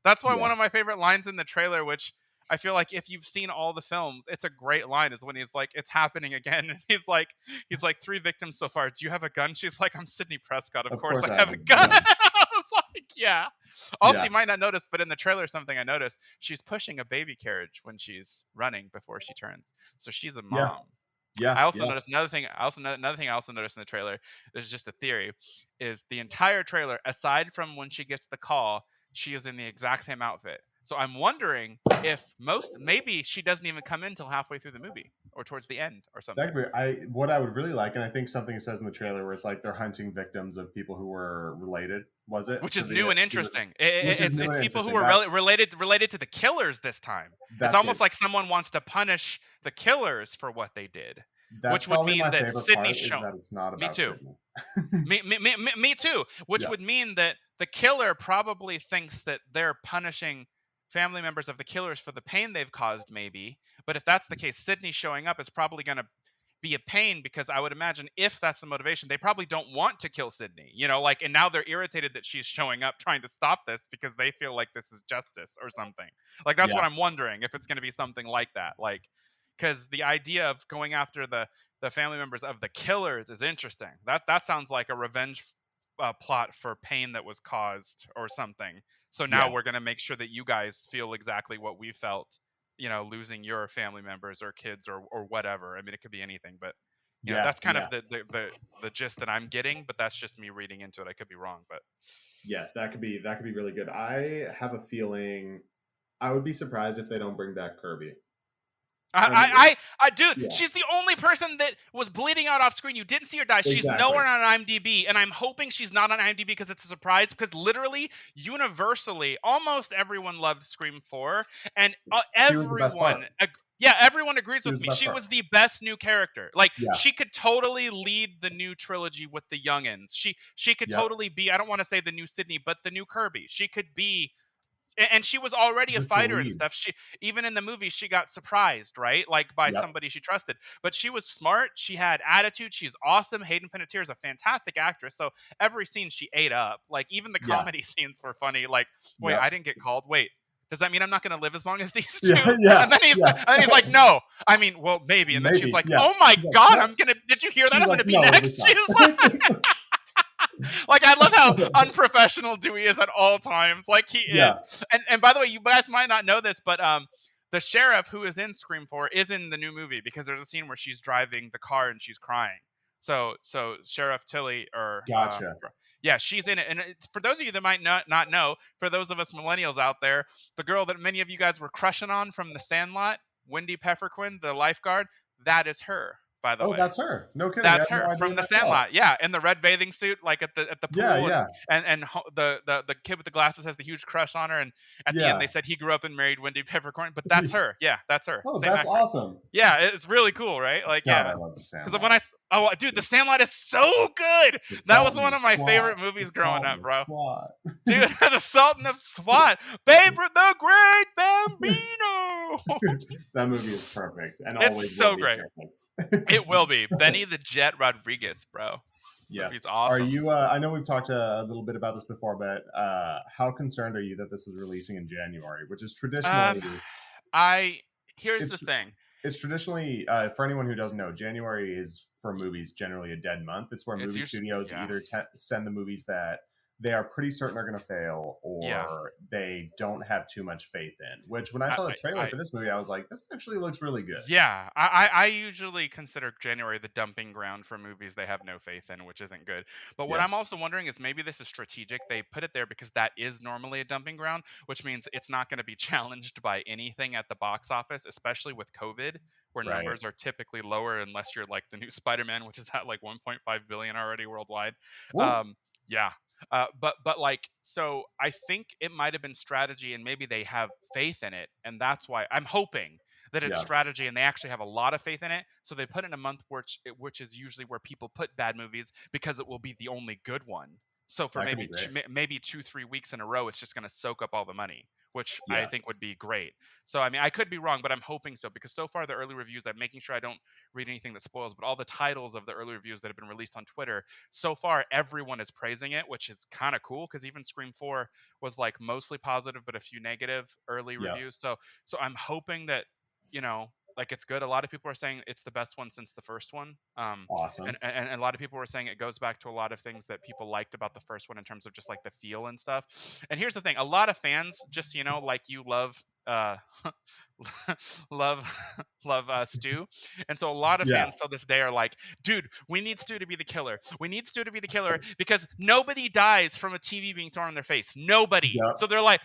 that's why Yeah. one of my favorite lines in the trailer, which I feel like if you've seen all the films, it's a great line, is when he's like, "It's happening again," and he's like, "3 victims so far. Do you have a gun?" She's like, "I'm Sidney Prescott. Of Of course course I I have have a a gun." gun. I was like, "Yeah." Also, Yeah. you might not notice, but in the trailer, something I noticed, she's pushing a baby carriage when she's running before she turns. So she's a Yeah. mom. Yeah. I also Yeah. noticed another thing I also noticed in the trailer. This is just a theory. Is the entire trailer, aside from when she gets the call, she is in the exact same outfit. So I'm wondering if maybe she doesn't even come in till halfway through the movie or towards the end or something. That could be, what I would really like, and I think something it says in the trailer where it's like they're hunting victims of people who were related. Was it Which to is new and to interesting. which is new It's and people who interesting. are That's related to the killers this time. It's that's almost good. like someone wants to punish the killers for what they did, That's which would probably mean my that favorite Sydney's part is shown. that it's not Me about too. Sydney. Me too. Which Yeah. would mean that the killer probably thinks that they're punishing family members of the killers for the pain they've caused, maybe. But if that's the case, Sydney showing up is probably going to be a pain, because I would imagine if that's the motivation, they probably don't want to kill Sydney, like, and now they're irritated that she's showing up trying to stop this because they feel like this is justice or something. Like that's Yeah. what I'm wondering, if it's going to be something like that, like, because the idea of going after the family members of the killers is interesting. That sounds like a revenge plot for pain that was caused or something. So now Yeah. we're going to make sure that you guys feel exactly what we felt, losing your family members or kids or whatever. I mean, it could be anything, but Yeah. that's kind Yeah. of the gist that I'm getting. But that's just me reading into it. I could be wrong, but Yeah. That could be really good. I have a feeling I would be surprised if they don't bring back Kirby. And dude, yeah, she's the only person that was bleeding out off screen. You didn't see her die. She's exactly. nowhere on IMDb, and I'm hoping she's not on IMDb because it's a surprise. Because literally, universally, almost everyone loved Scream 4, and She was the best part. yeah, everyone agrees She with was the me. best She part. was the best new character. Like Yeah. she could totally lead the new trilogy with the youngins. She could Yep. totally be. I don't want to say the new Sydney, but the new Kirby. She could be and she was already a Just the fighter and lead. stuff. She even in the movie she got surprised, right? Like by Yep. somebody she trusted. But she was smart. She had attitude. She's awesome. Hayden Panettiere is a fantastic actress. So every scene she ate up. Like even the Yeah. comedy scenes were funny. Like, wait, Yep. I didn't get called. Wait, does that mean I'm not going to live as long as these Yeah. two? Yeah. And then he's Yeah. like, no. I mean, well, maybe. And then she's Maybe. like, Yeah. oh my She's like, god, no. I'm gonna. Did you hear that? She's I'm like, gonna be no, it'll be next. She was like, I love how unprofessional Dewey is at all times. Like he yeah. is. And by the way, you guys might not know this, but the sheriff who is in Scream 4 is in the new movie because there's a scene where she's driving the car and she's crying. So Sheriff Tilly or Gotcha. yeah, she's in it. And for those of you that might not know, for those of us millennials out there, the girl that many of you guys were crushing on from The Sandlot, Wendy Pepperquin, the lifeguard, that is her, by the Oh, way. that's her. No kidding. I That's had no her idea from The myself. Sandlot. Yeah, in the red bathing suit, like at the Yeah. pool, Yeah. the kid with the glasses has the huge crush on her, and at the end they Yeah. said he grew up and married Wendy Peppercorn, but that's her. Yeah, that's her. Oh, Same that's actress. awesome. Yeah, it's really cool, right? Like, God, I yeah. love The Because when I Sandlot. oh dude, The Sandlot is so good. The That was Sultan one of of my SWAT. favorite The movies growing Sultan up, of bro. SWAT. Dude, the Sultan of SWAT, Babe the Great Bambino. That movie is perfect and It's always will so be great. perfect. It will be Benny the Jet Rodriguez, bro. Yeah. He's Are awesome. you? I know we've talked a little bit about this before, but how concerned are you that this is releasing in January, which is Um, traditionally I here's the it's thing. it's traditionally for anyone who doesn't know, January is for movies generally a dead month. It's where It's movie usually studios yeah, either send the movies that they are pretty certain are going to fail, yeah. or they don't have too much faith in. Which when I I, saw the I, trailer I for this movie, I was like, this actually looks really good. yeah. I usually consider January the dumping ground for movies they have no faith in, which isn't good. But what Yeah. I'm also wondering is maybe this is strategic. They put it there because that is normally a dumping ground, which means it's not going to be challenged by anything at the box office, especially with COVID, where Right. numbers are typically lower unless you're like the new Spider-Man, which is at like 1.5 billion already worldwide. Woo. Um, yeah. But like so I think it might have been strategy and maybe they have faith in it and that's why I'm hoping that it's Yeah. strategy and they actually have a lot of faith in it so they put in a month which is usually where people put bad movies because it will be the only good one. So for That could be great. maybe 2-3 weeks in a row it's just going to soak up all the money, which I Yeah. think would be great. So I mean I could be wrong but I'm hoping so because so far the early reviews I'm making sure I don't read anything that spoils, but all the titles of the early reviews that have been released on Twitter so far everyone is praising it, which is kind of cool because even Scream 4 was like mostly positive but a few negative early Yeah. reviews. So I'm hoping that like it's good. A lot of people are saying it's the best one since the first one. Awesome. And a lot of people were saying it goes back to a lot of things that people liked about the first one in terms of just like the feel and stuff. And here's the thing: a lot of fans, just like you love love Stu, and so a lot of Yeah. fans till this day are like, dude, we need Stu to be the killer. We need Stu to be the killer because nobody dies from a TV being thrown in their face. Nobody. Yep. So they're like,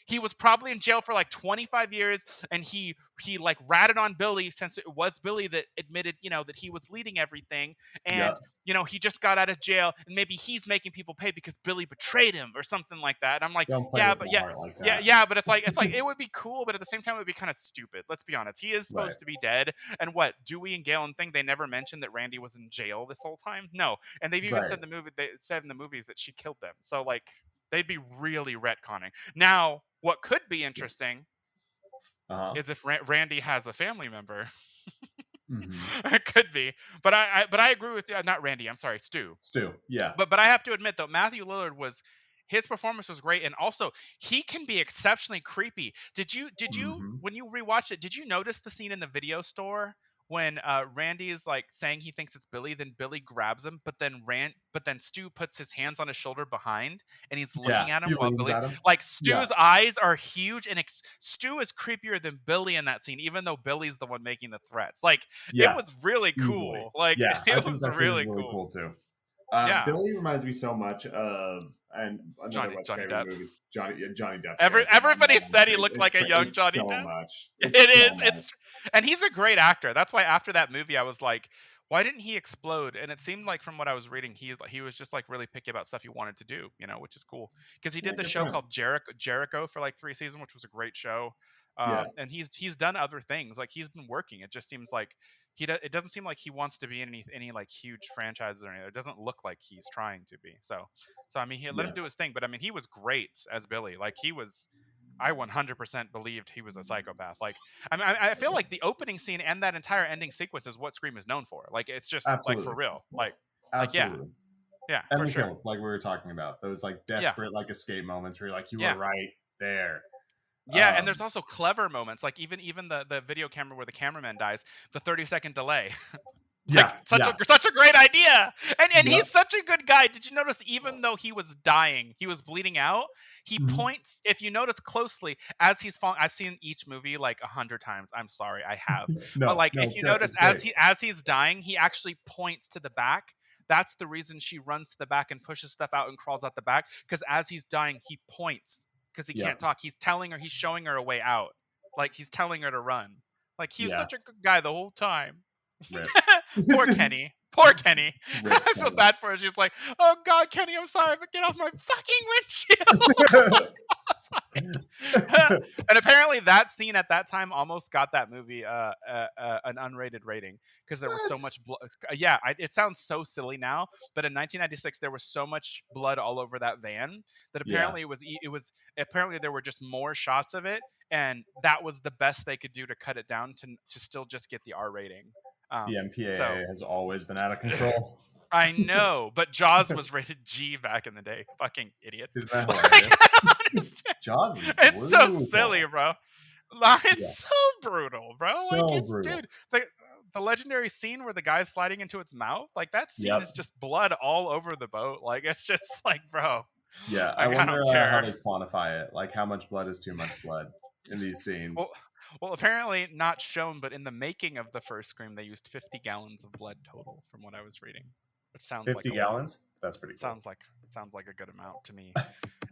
he was probably in jail for like 25 years, and he like ratted on Billy since it was Billy that admitted, that he was leading everything, and Yep. he just got out of jail, and maybe he's making people pay because Billy betrayed him or something like that. And I'm like, Don't play yeah, with but my yeah, heart like yeah, that. yeah, but it's like it would be cool, but at the same time it would be kind of stupid. Let's be honest. He is Right. supposed to be dead. And what, Dewey and Galen think they never mentioned that Randy was in jail this whole time? No. And they've even Right. they said in the movies that she killed them. So like they'd be really retconning. Now, what could be interesting Uh huh. is if Randy has a family member. Mm-hmm. It could be. But I agree with you. Not Randy, I'm sorry, Stu. Stu. Yeah. But I have to admit though, Matthew Lillard was his performance was great, and also he can be exceptionally creepy. Did you Mm-hmm. when you rewatched it, did you notice the scene in the video store when Randy is like saying he thinks it's Billy, then Billy grabs him, but then Stu puts his hands on his shoulder behind, and he's Yeah. looking at him He while leans Billy's at him. like Yeah. Stu's eyes are huge, and Stu is creepier than Billy in that scene, even though Billy's the one making the threats. Like it Yeah. was really Easily. cool. Like Yeah. I it think was that scene is really really cool. cool too. Yeah, Billy reminds me so much of another Wes Johnny Craven Depp. movie. Johnny Depp's character. on Everybody Modern said he Family. looked like a young It's Johnny so Depp. much. It It's so is. much. And he's a great actor. That's why after that movie, I was like, why didn't he explode? And it seemed like from what I was reading, he was just like really picky about stuff he wanted to do, which is cool because he Yeah, did the good show for him. called Jericho for like 3 seasons, which was a great show. Yeah. And he's done other things. Like he's been working. It just seems like it doesn't seem like he wants to be in any like huge franchises or anything. It doesn't look like he's trying to be. So I mean, he let him Yeah. do his thing. But I mean, he was great as Billy. Like he was. I 100% believed he was a psychopath. Like, I feel like the opening scene and that entire ending sequence is what Scream is known for. Like, it's just like for Absolutely, real. Like yeah, absolutely. yeah, And for the sure. kills, like we were talking about, those like Yeah, desperate like escape moments where you're like, you were yeah. right there. Yeah, and there's Um, also clever moments, like even the video camera where the cameraman dies, the 30-second delay. Like yeah, yeah, such a great idea. And yep. he's such a good guy. Did you notice even though he was dying, he was bleeding out, he Mhm. points, if you notice closely, as he's falling. I've seen each movie like 100 times. I'm sorry, I have. But No, like no, if it's you great. notice It's great. as he's dying, he actually points to the back. That's the reason she runs to the back and pushes stuff out and crawls out the back. Because as he's dying, he points because he can't Yep. talk. He's telling her, he's showing her a way out. Like he's telling her to run. Like he was Yeah. such a good guy the whole time. Rip. Poor Kenny. Poor Kenny. Rip. I feel Kevin. bad for her. She's like, "Oh God, Kenny, I'm sorry, but get off my fucking windshield." And apparently, that scene at that time almost got that movie an unrated rating because there was so What? much blood. Yeah, it sounds so silly now, but in 1996 there was so much blood all over that van that Yeah. apparently it was apparently there were just more shots of it, and that was the best they could do to cut it down to still just get the R rating. The So MPAA has always been out of control. I know, but Jaws was rated G back in the day. Fucking idiots. Isn't that Like, hilarious? I don't understand. Jaws is It's so silly, brutal. bro. Like, Yeah. it's so brutal, bro. Like, So it's brutal. dude, the legendary scene where the guy's sliding into its mouth, like that scene is Yep. just blood all over the boat. Like, it's just like, bro, Yeah. I like I wonder don't how care. they quantify it. Like, how much blood is too much blood in these Well, scenes? well, apparently not shown, but in the making of the first Scream, they used 50 gallons of blood total, from what I was reading, which sounds like 50 a lot. gallons? That's pretty cool. Sounds like a good amount to me.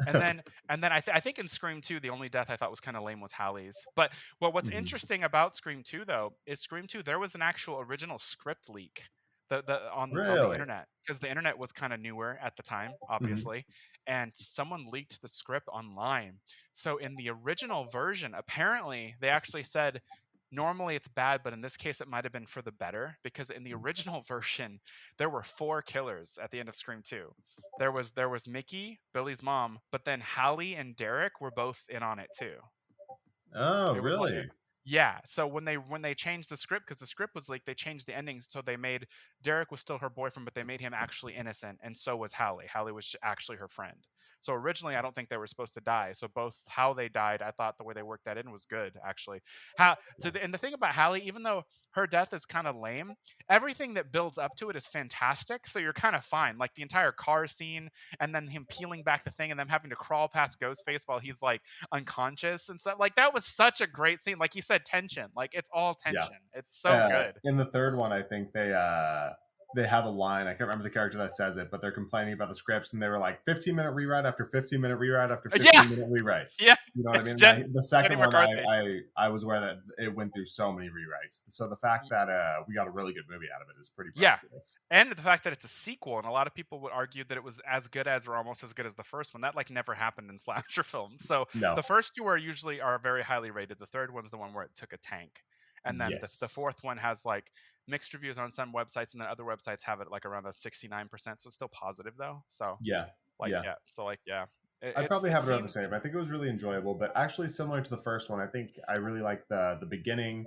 And then I think in Scream 2, the only death I thought was kind of lame was Hallie's. But what's Mhm. interesting about Scream 2 though is Scream 2 there was an actual original script leak the on the Really? internet because the internet was kind of newer at the time, Mhm. obviously, and someone leaked the script online. So in the original version, apparently they actually said normally it's bad, but in this case it might have been for the better because in the original version there were 4 killers at the end of Scream 2. There was Mickey, Billy's mom, but then Hallie and Derek were both in on it too. Oh, It was like really? yeah. So when they changed the script because the script was like they changed the endings so they made Derek was still her boyfriend, but they made him actually innocent, and so was Hallie. Hallie was actually her friend. So originally, I don't think they were supposed to die. So both how they died, I thought the way they worked that in was good actually. And the thing about Hallie, even though her death is kind of lame, everything that builds up to it is fantastic. So you're kind of fine. Like the entire car scene, and then him peeling back the thing, and them having to crawl past Ghostface while he's like unconscious and stuff. Like that was such a great scene. Like you said, tension. Like it's all Yeah. tension. It's so good. In the third one, I think they have a line. I can't remember the character that says it, but they're complaining about the scripts, and they were like 15-minute rewrite after 15-minute rewrite after Yeah, 15-minute rewrite. yeah. You know what I It's mean? The Jenny second one, McCarthy. I was aware that it went through so many rewrites. So the fact that we got a really good movie out of it is pretty Yeah, miraculous. and the fact that it's a sequel, and a lot of people would argue that it was as good as or almost as good as the first one. That like never happened in slasher films. So No. the first two are very highly rated. The third one's the one where it took a tank, and then the Yes. fourth one has like mixed reviews on some websites, and then other websites have it like around a 69%. So it's still positive though. So Yeah. like Yeah. yeah, so like yeah, I probably it have it around the seems. same. I think it was really enjoyable, but actually similar to the first one. I think I really like the beginning.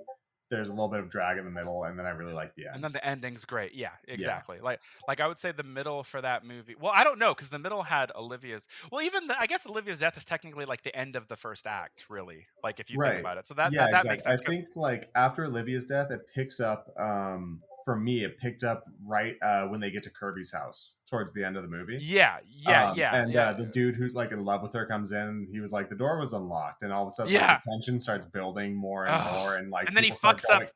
There's a little bit of drag in the middle, and then I really like the And end. then the ending's great. Yeah, Yeah. exactly. Like I would say the middle for that movie. Well, I don't know because the middle had Olivia's. Well, even I guess Olivia's death is technically like the end of the first act, really. Like if you think Right. about it. So that Yeah, that, that makes exactly. I sense because think like after Olivia's death, it picks up. For me, it picked up right when they get to Kirby's house towards the end of the movie. yeah, yeah, yeah, And yeah, the dude who's like in love with her comes in. And he was like, the door was unlocked, and all of a sudden, like the yeah. tension starts building more and Ugh. more, and like And then he people start fucks up. going.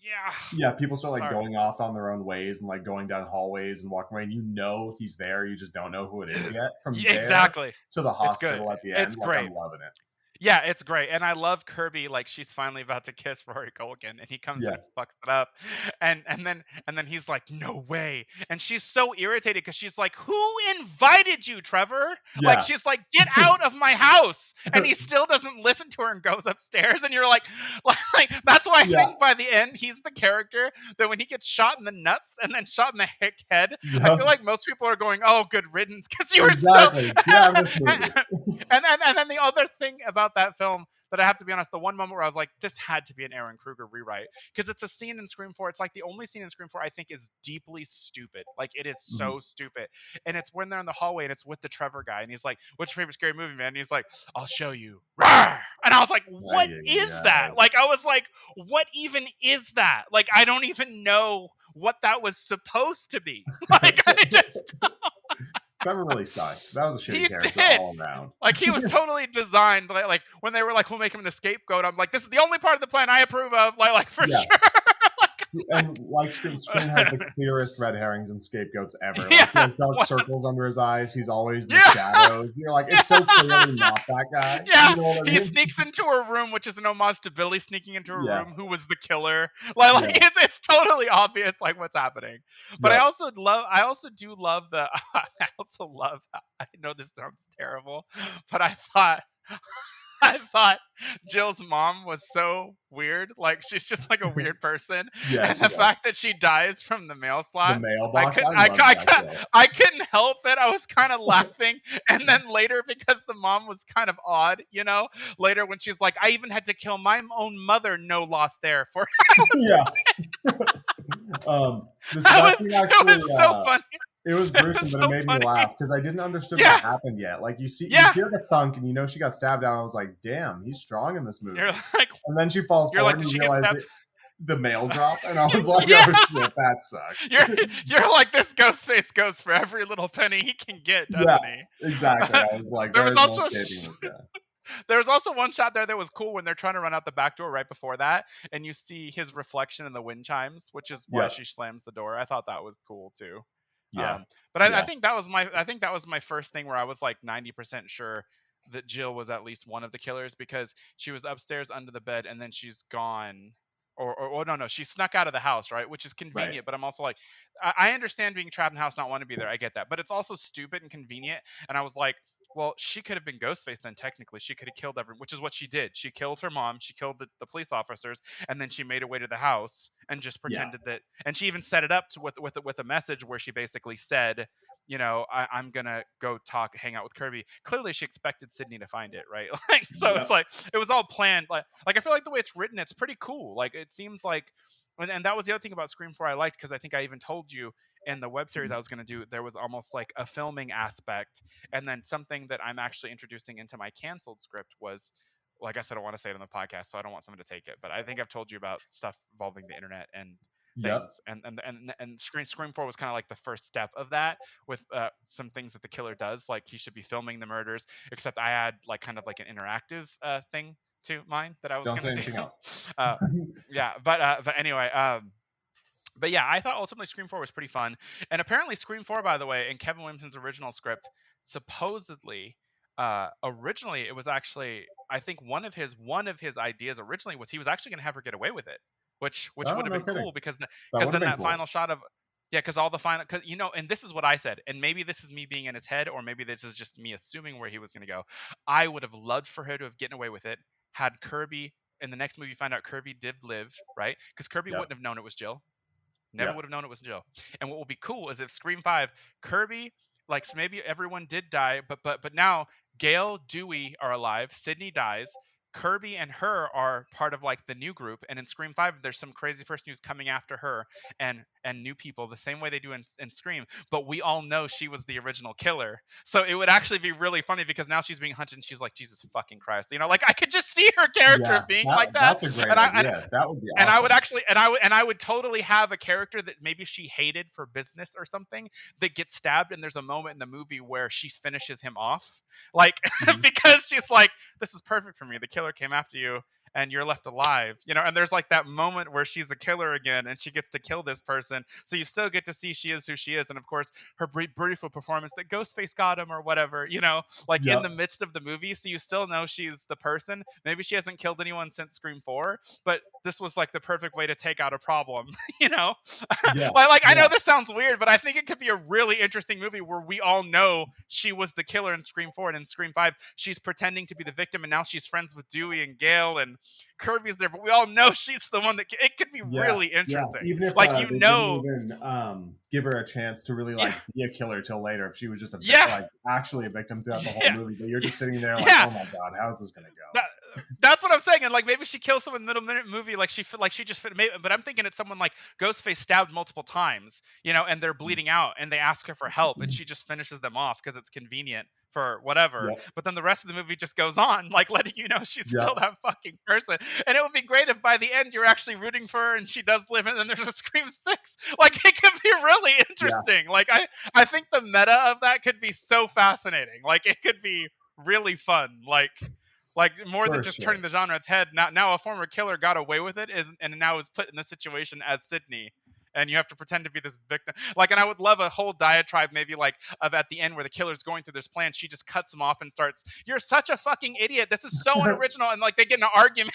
Yeah. Yeah, people start like Sorry. going off on their own ways and like going down hallways and walking away. And you know he's there, you just don't know who it is yet. From Yeah, there exactly. to the It's good. hospital at the It's end, like great. I'm loving it. Yeah, it's great. And I love Kirby, like she's finally about to kiss Rory Culkin and he comes in Yeah, and fucks it up. And then he's like, "No way." And she's so irritated cuz she's like, "Who invited you, Trevor?" Like yeah, she's like, "Get out of my house." And he still doesn't listen to her and goes upstairs and you're like like that's why I yeah, think by the end he's the character that when he gets shot in the nuts and then shot in the head, I yeah. feel like most people are going, "Oh, good riddance," cuz you were so Exactly. Get out of this movie. and then the other thing about about that film that I have to be honest, the one moment where I was like, this had to be an Aaron Kruger rewrite. Because it's a scene in Scream 4. It's like the only scene in Scream 4 I think is deeply stupid. Like, it is Mhm. so stupid. And it's when they're in the hallway and it's with the Trevor guy. And he's like, what's your favorite scary movie, man? And he's like, I'll show you. Rawr! And I was like, what Ay, ay, is that? ay. Like, I was like, what even is that? Like, I don't even know what that was supposed to be. Like, I just, Trevor really sucked. That was a shitty he character did. all around. Like, he was totally designed. Like when they were like, we'll make him the scapegoat. I'm like, this is the only part of the plan I approve of. Like for Yeah. sure. And like Scream has the clearest red herrings and scapegoats ever. Like, Yeah. he has dark circles under his eyes. He's always in the Yeah. shadows. You're like, it's so clearly not that guy. Yeah, You know what I he mean? sneaks into her room, which is an homage to Billy sneaking into her Yeah. room, who was the killer. Like Yeah. it's totally obvious, like what's happening. But Yep. I also do love the. I know this sounds terrible, but I thought Jill's mom was so weird. Like, she's just like a weird person. Yeah, And she the does. fact that she dies from the mail The slot, mailbox. I love that show. I couldn't help it. I was kind of laughing. And then later, because the mom was kind of odd, later when she's like, I even had to kill my own mother, no loss there. For Yeah. That scene it actually, was so funny. it was gruesome, but it so made funny. me laugh because I didn't understand Yeah. what happened yet. Like, you Yeah. hear the thunk, and you know she got stabbed out. And I was like, damn, he's strong in this movie. You're like, And then she falls you're forward, like, and did you she get realize stabbed? the mail drop, and I was like, Yeah. oh shit, that sucks. You're like, this Ghostface goes for every little penny he can get, doesn't he? Exactly. I was like, There there was is no also escaping this guy. There was also one shot there that was cool when they're trying to run out the back door right before that, and you see his reflection in the wind chimes, which is why Yeah. she slams the door. I thought that was cool too. Yeah. But I Yeah. think that was my first thing where I was like 90% sure that Jill was at least one of the killers, because she was upstairs under the bed and then she's gone. Or no, she snuck out of the house, right? Which is convenient, Right. but I'm also like, I understand being trapped in the house, not want to be there. I get that, but it's also stupid and convenient. And I was like, well, she could have been Ghostface then. Technically, she could have killed everyone, which is what she did. She killed her mom, she killed the police officers, and then she made her way to the house and just pretended that. And she even set it up to with a message where she basically said, I'm gonna go hang out with Kirby. Clearly, she expected Sydney to find it, right? Like, so it's like it was all planned. Like I feel like the way it's written, it's pretty cool. Like, it seems like, and that was the other thing about Scream 4 I liked, because I think I even told you in the web series I was gonna do, there was almost like a filming aspect, and then something that I'm actually introducing into my canceled script was. Like I said, I don't want to say it on the podcast, so I don't want someone to take it. But I think I've told you about stuff involving the internet and things, and Scream 4 was kind of like the first step of that, with some things that the killer does, like he should be filming the murders, except I had like kind of like an interactive thing to mine that I was Don't say gonna anything do. else. Yeah, but anyway, but yeah, I thought ultimately Scream 4 was pretty fun. And apparently Scream 4, by the way, in Kevin Williamson's original script, supposedly, originally it was actually, I think one of his ideas originally was he was actually going to have her get away with it, which Oh, would have no been kidding. cool, because That then would've been that cool. final shot of, yeah, because all the final, cause, and this is what I said, and maybe this is me being in his head, or maybe this is just me assuming where he was going to go. I would have loved for her to have gotten away with it, had Kirby, in the next movie, find out Kirby did live, right? Because Kirby Yep. wouldn't have known it was Jill. Never Yep. would have known it was Jill. And what will be cool is if Scream 5, Kirby, like, so maybe everyone did die, but now Gail, Dewey are alive, Sydney dies, Kirby and her are part of like the new group, and in Scream 5 there's some crazy person who's coming after her and new people, the same way they do in Scream, but we all know she was the original killer. So it would actually be really funny, because now she's being hunted and she's like, Jesus fucking Christ, like I could just see her character being like that. That's a great idea. That would be awesome. And I would actually, and I would totally have a character that maybe she hated for business or something, that gets stabbed, and there's a moment in the movie where she finishes him off, like because she's like, this is perfect for me. The killer came after you, and you're left alive, and there's like that moment where she's a killer again, and she gets to kill this person. So you still get to see she is who she is, and of course her beautiful performance that Ghostface got him or whatever, like in the midst of the movie. So you still know she's the person. Maybe she hasn't killed anyone since Scream 4, but this was like the perfect way to take out a problem, you know? Yeah, I know yeah, this sounds weird, but I think it could be a really interesting movie where we all know she was the killer in Scream 4, and in Scream 5 she's pretending to be the victim, and now she's friends with Dewey and Gail, and Kirby's there, but we all know she's the one that it could be yeah, really yeah. interesting. Even if Like, you they didn't know, even give her a chance to really yeah, like be a killer till later, if she was just yeah, like actually a victim throughout the whole yeah, movie, but you're just sitting there like, yeah. oh my god, how is this gonna go? That, that's what I'm saying, and like maybe she kills someone in the middle minute movie, like she just fit. Maybe, but I'm thinking it's someone like Ghostface stabbed multiple times, and they're bleeding out, and they ask her for help, and she just finishes them off because it's convenient for whatever. Yep, But then the rest of the movie just goes on, like letting you know she's still yep, that fucking person. And it would be great if by the end you're actually rooting for her and she does live, and then there's a Scream 6. Like it could be really yeah, interesting. Like I think the meta of that could be so fascinating. Like it could be really fun. Like more than for just sure. turning the genre on its head. Now a former killer got away with it, and now is put in this situation as Sydney, and you have to pretend to be this victim. Like, and I would love a whole diatribe, maybe like of at the end where the killer's going through this plan, she just cuts him off and starts, "You're such a fucking idiot. This is so unoriginal," and like they get in an argument.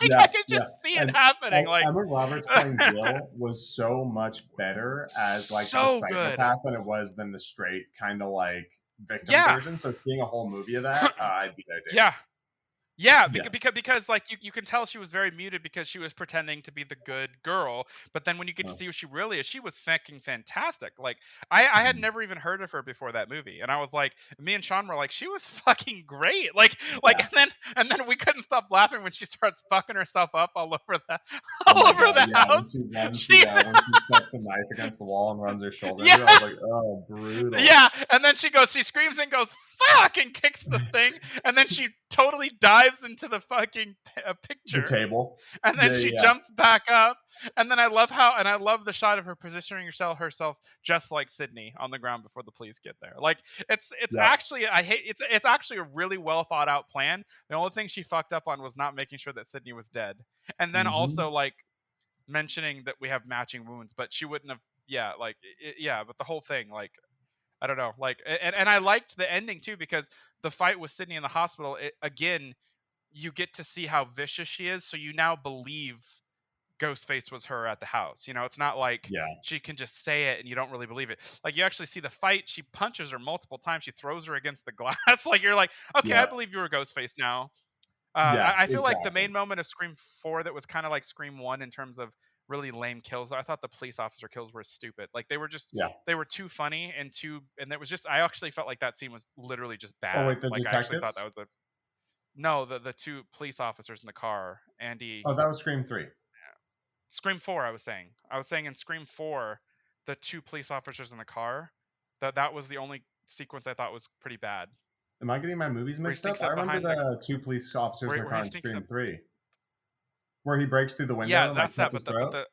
Like Yeah, I could yeah. just see it And happening. Like Emma Roberts playing Jill was so much better as like the so good. psychopath than it was than the straight kind of like victim Yeah, version. So seeing a whole movie of that, I'd be there, dude. yeah. Yeah, Yeah. because like you can tell she was very muted because she was pretending to be the good girl, but then when you get to Oh, see who she really is, she was fucking fantastic. Like I had mhm. never even heard of her before that movie, and I was like, me and Sean were like, she was fucking great. Like Yeah. and then we couldn't stop laughing when she starts fucking herself up all over the Oh all my over god. the Yeah. When she house. runs She when she sets the knife against the wall and runs her shoulder yeah into it, I was like, oh, brutal. yeah, and then she screams and goes fuck and kicks the thing, and then she totally dives into the fucking The picture, table. and then Yeah, she yeah, jumps back up, and then I love the shot of her positioning herself just like Sydney on the ground before the police get there. Like it's yeah. actually it's actually a really well thought out plan. The only thing she fucked up on was not making sure that Sydney was dead, and then Hmm. also like mentioning that we have matching wounds, but she wouldn't have. Yeah, like yeah, but the whole thing, like I don't know, like and I liked the ending too because the fight with Sydney in the hospital, again, you get to see how vicious she is, so you now believe Ghostface was her at the house. It's not like Yeah, she can just say it and you don't really believe it. Like you actually see the fight. She punches her multiple times. She throws her against the glass. Like you're like, okay, I yeah, believe you were Ghostface now. yeah. I feel like the Exactly. main moment of Scream 4 that was kind of like Scream 1 in terms of really lame kills. I thought the police officer kills were stupid. Like Yeah. they were too funny and it was just I actually felt like that scene was literally just Oh bad. wait, the Like I actually thought that detectives. was a no, the two police officers in the car, Andy. Oh, that was Scream 3. Scream 4, I was saying. I was saying in Scream 4, the two police officers in the car, that was the only sequence I thought was pretty bad. Am I getting my movies Where he mixed up? sneaks I up remember behind the the two police officers in the where car he in sneaks up. Scream 3, where he breaks through the window Yeah, and like that's that, cuts but his the but throat. the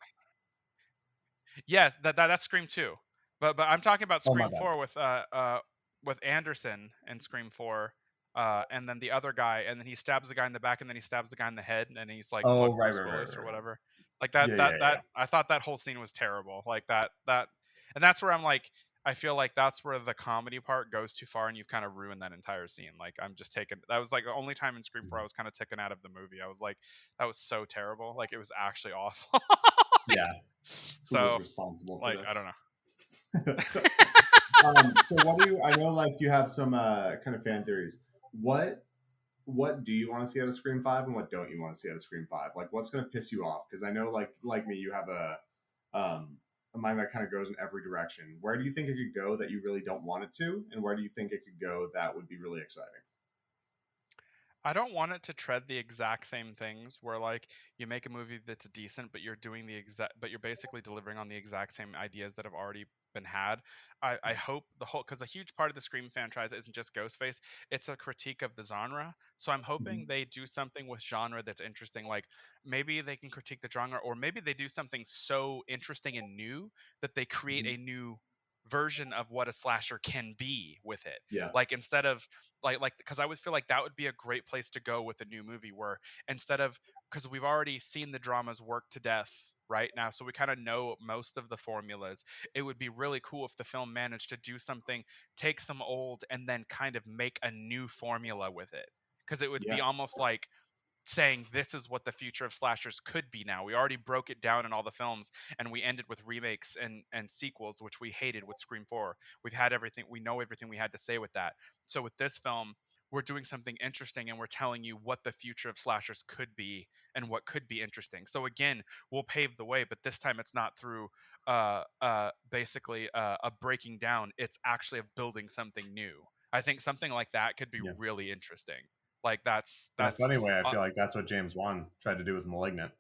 yes, that's Scream 2. But I'm talking about Oh my Scream bad. 4 with Anderson in Scream 4. And then the other guy, and then he stabs the guy in the back, and then he stabs the guy in the head, and he's like, Oh, "Fuck right, Bruce right, right, Willis" right, or right. whatever. Like Yeah, yeah, yeah. I thought that whole scene was terrible. Like and that's where I'm like, I feel like that's where the comedy part goes too far, and you've kind of ruined that entire scene. Like I'm just taken. That was like the only time in Scream 4 I was kind of taken out of the movie. I was like, that was so terrible. Like it was actually awful. Yeah. Who was So responsible for like I this? don't know. So what do you? I know like you have some kind of fan theories. What what do you want to see out of Scream 5, and what don't you want to see out of Scream 5? Like what's going to piss you off? Because I know like me, you have a mind that kind of goes in every direction. Where do you think it could go that you really don't want it to, and where do you think it could go that would be really exciting? I don't want it to tread the exact same things where like you make a movie that's decent, but but you're basically delivering on the exact same ideas that have already been had. I hope the whole because a huge part of the Scream franchise isn't just Ghostface, it's a critique of the genre. So I'm hoping Mhm. they do something with genre that's interesting. Like maybe they can critique the genre, or maybe they do something so interesting and new that they create Mhm. a new version of what a slasher can be with it. Yeah, Like instead of like because I would feel like that would be a great place to go with a new movie where instead of because we've already seen the dramas work to death right now, so we kind of know most of the formulas. It would be really cool if the film managed to do something, take some old and then kind of make a new formula with it, because it would yeah, be almost like saying this is what the future of slashers could be now. We already broke it down in all the films, and we ended with remakes and sequels, which we hated with Scream 4. We've had everything, we know everything we had to say with that. So with this film, we're doing something interesting, and we're telling you what the future of slashers could be and what could be interesting. So again, we'll pave the way, but this time it's not through basically a breaking down. It's actually of building something new. I think something like that could be Yeah. really interesting. Like that's In a that's funny way, I uh, feel like that's what James Wan tried to do with *Malignant*.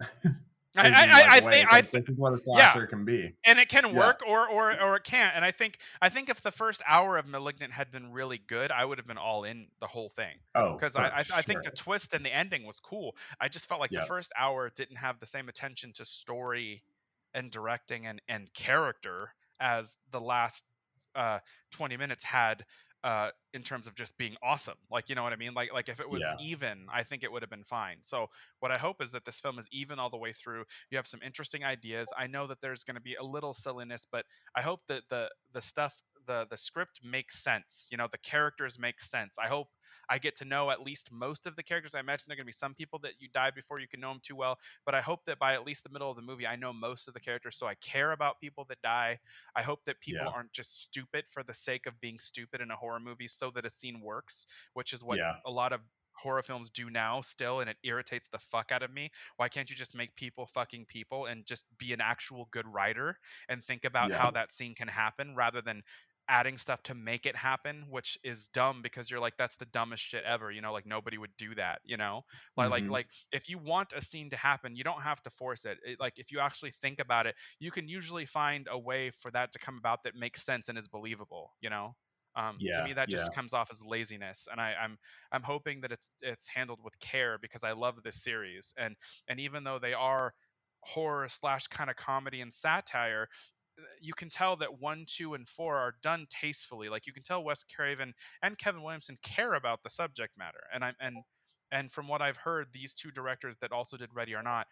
I, Is in like I a way, think it's like this is what a yeah, slasher can be. and it can Yeah. work or it can't. And I think if the first hour of *Malignant* had been really good, I would have been all in the whole thing. Oh, Because for I think the sure. twist and the ending was cool. I just felt like the Yeah. first hour didn't have the same attention to story and directing and character as the last 20 minutes had, in terms of just being awesome. Like, you know what I mean? Like if it was Yeah. even, I think it would have been fine. So what I hope is that this film is even all the way through. You have some interesting ideas. I know that there's going to be a little silliness, but I hope that the stuff, the script makes sense. You know, the characters make sense. I hope I get to know at least most of the characters. I imagine there are going to be some people that you die before you can know them too well, but I hope that by at least the middle of the movie, I know most of the characters, so I care about people that die. I hope that people Yeah. aren't just stupid for the sake of being stupid in a horror movie so that a scene works, which is what Yeah. a lot of horror films do now still, and it irritates the fuck out of me. Why can't you just make people fucking people and just be an actual good writer and think about Yeah. how that scene can happen rather than adding stuff to make it happen, which is dumb because you're like, that's the dumbest shit ever, you know, like nobody would do that, you know. Hmm. Like if you want a scene to happen, you don't have to force it. Like if you actually think about it, you can usually find a way for that to come about that makes sense and is believable, you know. To Yeah. me that Yeah. just comes off as laziness, and I'm hoping that it's handled with care because I love this series. And even though they are horror slash kind of comedy and satire, you can tell that 1, 2, and 4 are done tastefully. Like you can tell Wes Craven and Kevin Williamson care about the subject matter. And from what I've heard, these two directors that also did Ready or Not,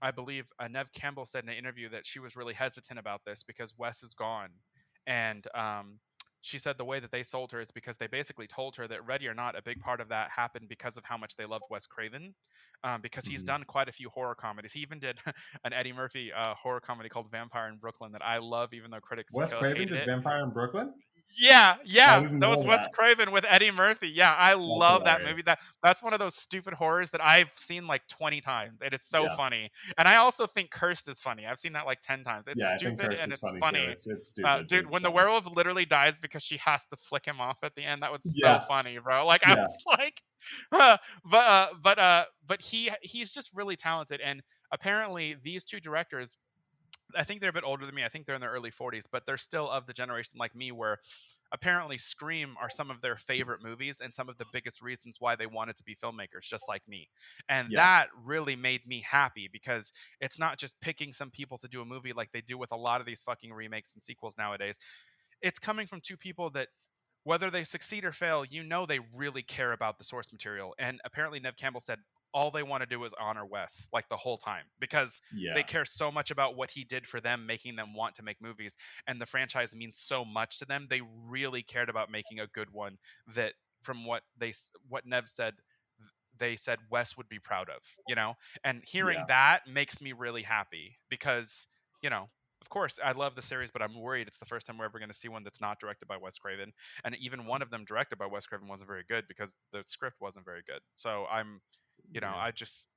I believe Neve Campbell said in an interview that she was really hesitant about this because Wes is gone, and she said the way that they sold her is because they basically told her that Ready or Not, a big part of that happened because of how much they loved Wes Craven, because he's Hmm. done quite a few horror comedies. He even did an Eddie Murphy horror comedy called Vampire in Brooklyn that I love, even though critics Wes Craven hated did it. *Vampire in Brooklyn*. Yeah, I yeah, didn't that was know Wes that. Craven with Eddie Murphy. Yeah, I That's love that movie. hilarious. That's one of those stupid horrors that I've seen like 20 times. It is so Yeah. funny. And I also think Cursed is funny. I've seen that like 10 times. It's Yeah. I think stupid Cursed and is it's funny too. funny. It's stupid, but Dude, it's when the funny. werewolf literally dies because she has to flick him off at the end, that was so Yeah. funny, bro. Like I Yeah. was like, but he's just really talented. And apparently these two directors, I think they're a bit older than me. I think they're in their early 40s, but they're still of the generation like me where apparently Scream are some of their favorite movies and some of the biggest reasons why they wanted to be filmmakers, just like me. And Yeah. that really made me happy because it's not just picking some people to do a movie like they do with a lot of these fucking remakes and sequels nowadays. It's coming from two people that whether they succeed or fail, you know they really care about the source material. And apparently Neve Campbell said all they want to do is honor Wes like the whole time because they Yeah. care so much about what he did for them, making them want to make movies. And the franchise means so much to them. They really cared about making a good one that from what Neve said, they said Wes would be proud of, you know? And hearing Yeah. that makes me really happy because, you know, of course, I love the series, but I'm worried it's the first time we're ever going to see one that's not directed by Wes Craven. And even one of them directed by Wes Craven wasn't very good because the script wasn't very good. So Yeah. I just,